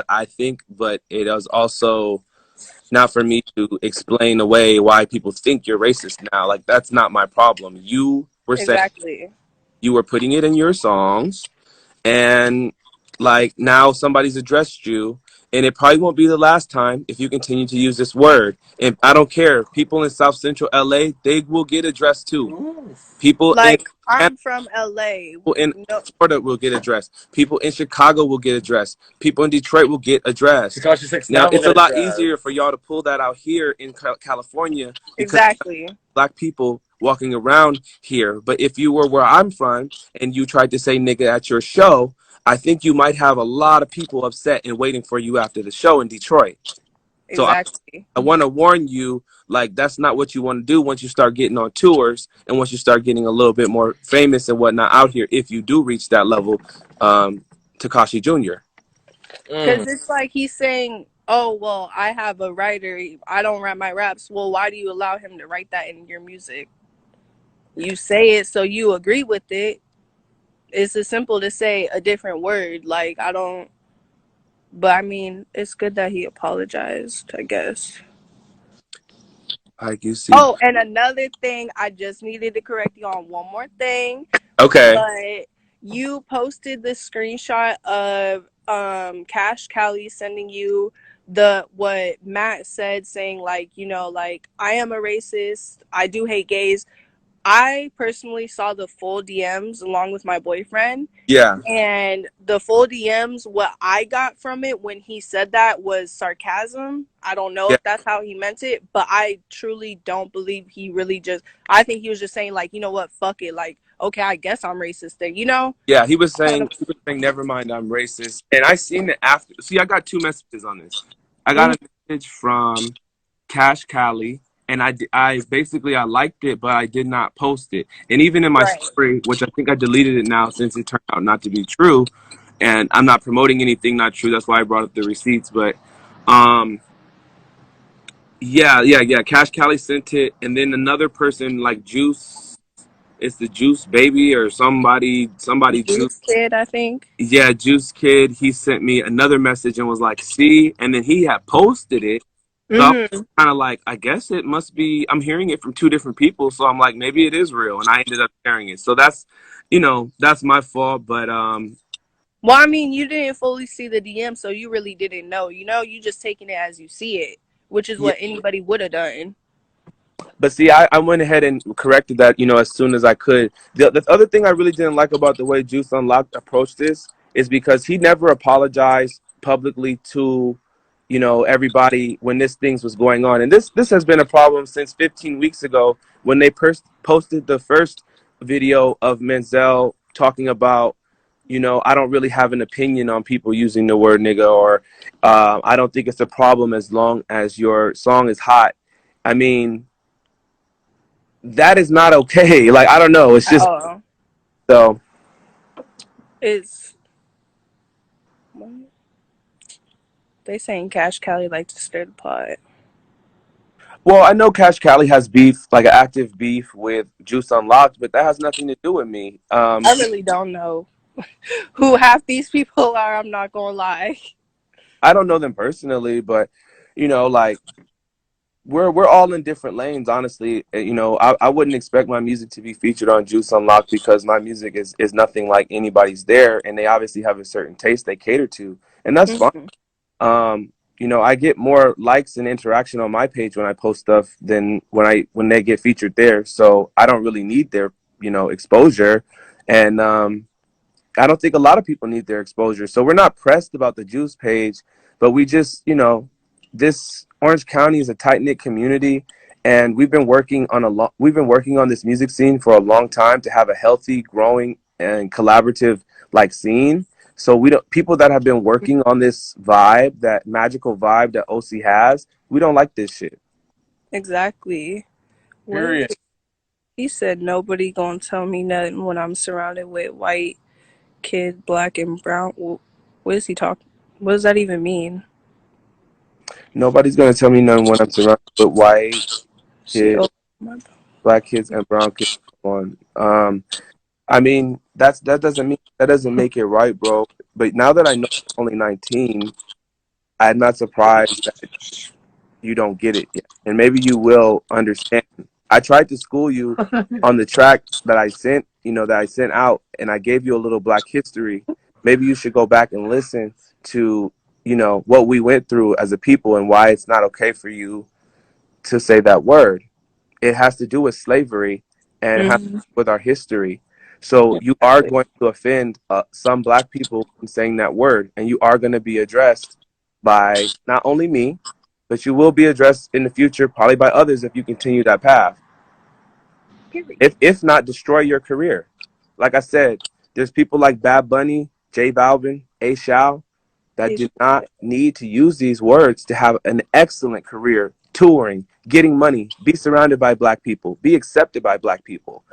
I think. But it is also not for me to explain away why people think you're racist now. Like, that's not my problem. You were saying Exactly. you were putting it in your songs, and like now somebody's addressed you, and it probably won't be the last time if you continue to use this word. And I don't care. People in South Central LA, they will get addressed too. People Like, I'm from LA. in Florida will get addressed. People in Chicago will get addressed. People in Detroit will get addressed. Now, it's a lot easier for y'all to pull that out here in California because exactly. black people walking around here. But if you were where I'm from and you tried to say nigga at your show, I think you might have a lot of people upset and waiting for you after the show in Detroit. Exactly. So I want to warn you, like, that's not what you want to do once you start getting on tours and once you start getting a little bit more famous and whatnot out here, if you do reach that level, Tekashi Jr. Because it's like he's saying, oh, well, I have a writer. I don't write my raps. Well, why do you allow him to write that in your music? You say it so you agree with it. It's as simple to say a different word. Like, I don't. But, I mean, it's good that he apologized, I guess. Like you see. Oh, and another thing, I just needed to correct you on one more thing. Okay. But you posted this screenshot of Cash Cali sending you what Matt said, saying like, like, I am a racist. I do hate gays. I personally saw the full DMs along with my boyfriend. Yeah. And the full DMs, what I got from it when he said that was sarcasm. I don't know if that's how he meant it, but I truly don't believe he really I think he was just saying like, you know what, fuck it. Like, okay, I guess I'm racist then, Yeah, he was saying, never mind, I'm racist. And I seen it after. See, I got two messages on this. I got a message from Cash Cali, and I basically, I liked it, but I did not post it. And even in my story, which I think I deleted it now since it turned out not to be true, and I'm not promoting anything not true. That's why I brought up the receipts. But yeah. Cash Cali sent it, and then another person like Juice. It's the Juice Baby or somebody Juice Kid, I think. Yeah, Juice Kid. He sent me another message and was like, "See," and then he had posted it. So I was kind of like, I guess it must be. I'm hearing it from two different people, so I'm like, maybe it is real, and I ended up sharing it. So that's my fault. But well, I mean, you didn't fully see the DM, so you really didn't know. You just taking it as you see it, which is what anybody would have done. But see, I went ahead and corrected that, as soon as I could. The other thing I really didn't like about the way Juice Unlocked approached this is because he never apologized publicly to, everybody when this things was going on. And this has been a problem since 15 weeks ago when they posted the first video of Menzel talking about, I don't really have an opinion on people using the word nigga, or I don't think it's a problem as long as your song is hot. I mean, that is not okay. Like, I don't know. It's just so. They saying Cash Cali like to stir the pot. Well, I know Cash Cali has beef, like an active beef with Juice Unlocked, but that has nothing to do with me. I really don't know who half these people are. I'm not gonna lie. I don't know them personally, but you know, like we're all in different lanes, honestly. You know, I wouldn't expect my music to be featured on Juice Unlocked because my music is nothing like anybody's there, and they obviously have a certain taste they cater to, and that's fine. You know, I get more likes and interaction on my page when I post stuff than when they get featured there. So I don't really need their, you know, exposure. And I don't think a lot of people need their exposure. So we're not pressed about the Juice page, but we just, you know, this Orange County is a tight-knit community, and we've been working on this music scene for a long time to have a healthy, growing, and collaborative like scene. So people that have been working on this vibe, that magical vibe that OC has, we don't like this shit. Exactly. Period. He said nobody gonna tell me nothing when I'm surrounded with white kids, black and brown. What is he talking? What does that even mean? Nobody's gonna tell me nothing when I'm surrounded with white kids, black kids, and brown kids. I mean, that doesn't make it right, bro. But now that I know you're only 19, I'm not surprised that you don't get it yet, and maybe you will understand. I tried to school you on the track that I sent, that I sent out, and I gave you a little Black history. Maybe you should go back and listen to, what we went through as a people and why it's not okay for you to say that word. It has to do with slavery and it has to do with our history. So you are going to offend some Black people in saying that word, and you are going to be addressed by not only me, but you will be addressed in the future, probably by others if you continue that path. If not, destroy your career. Like I said, there's people like Bad Bunny, J Balvin, A Shao that do not need to use these words to have an excellent career, touring, getting money, be surrounded by Black people, be accepted by Black people.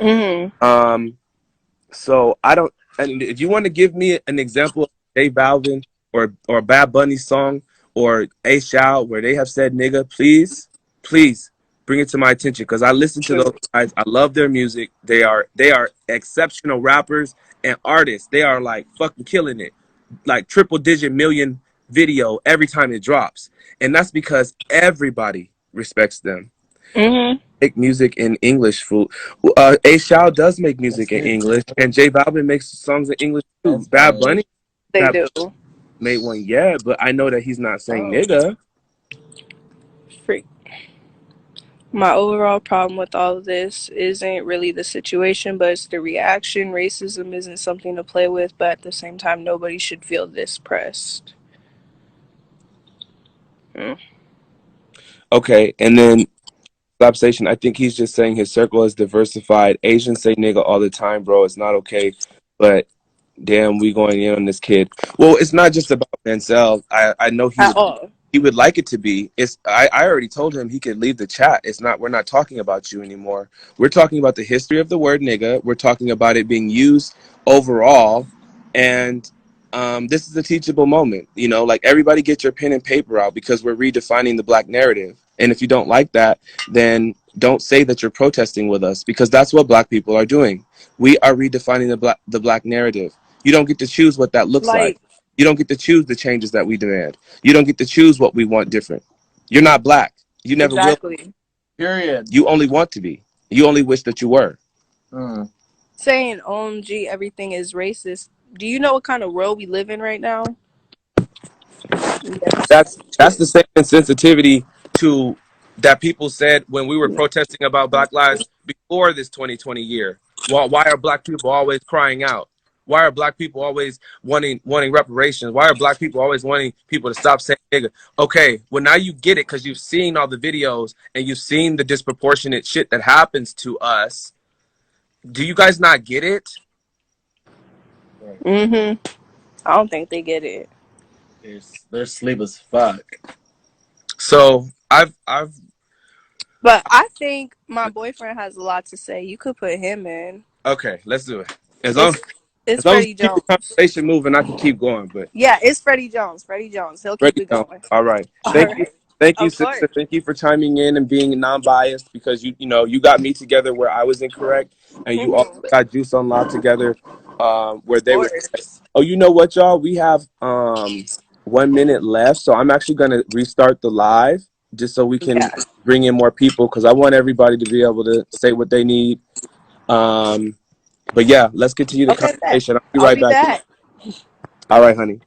So I don't. And if you want to give me an example of J Balvin or a Bad Bunny song or A Shao where they have said nigga, please bring it to my attention, because I listen to those guys. I love their music. They are exceptional rappers and artists. They are like fucking killing it, like triple-digit million video every time it drops, and that's because everybody respects them. Make music in English, fool. A Shao does make music in English, and J Balvin makes songs in English too. Bad Bunny, they do. Made one, yeah, but I know that he's not saying nigga. Freak. My overall problem with all of this isn't really the situation, but it's the reaction. Racism isn't something to play with, but at the same time, nobody should feel this pressed. Okay, and then Station, I think he's just saying his circle is diversified. Asians say nigga all the time, bro. It's not okay, but damn, we going in on this kid. Well, it's not just about Mansell. I know he would like it to be. I already told him he could leave the chat. We're not talking about you anymore. We're talking about the history of the word nigga. We're talking about it being used overall, and this is a teachable moment. Like, everybody get your pen and paper out, because we're redefining the Black narrative. And if you don't like that, then don't say that you're protesting with us, because that's what Black people are doing. We are redefining the Black narrative. You don't get to choose what that looks like. You don't get to choose the changes that we demand. You don't get to choose what we want different. You're not Black. You never will. Period. You only want to be. You only wish that you were. Saying OMG, everything is racist. Do you know what kind of world we live in right now? That's the same insensitivity to that people said when we were protesting about Black lives before this 2020 year. Why are Black people always crying out? Why are Black people always wanting reparations? Why are Black people always wanting people to stop saying nigga? Okay, well, now you get it, because you've seen all the videos and you've seen the disproportionate shit that happens to us. Do you guys not get it? I don't think they get it. They're sleep as fuck. So But I think my boyfriend has a lot to say. You could put him in. Okay, let's do it. It's As long as Freddie you keep the Jones. conversation moving, I can keep going. But Yeah, it's Freddie Jones. Freddie Jones. He'll keep Freddie it Jones. going. All right. All Thank you. right. Thank you, Of course. sister. Thank you for chiming in and being non-biased, because you know you got me together where I was incorrect, and you also got Juice Unlocked together where Of they were. course. Oh, you know what, y'all? We have 1 minute left, so I'm actually gonna restart the live just so we can Yeah. bring in more people, because I want everybody to be able to say what they need. But yeah, let's continue the Okay, bet. conversation. I'll be I'll right be back. back. All right, honey.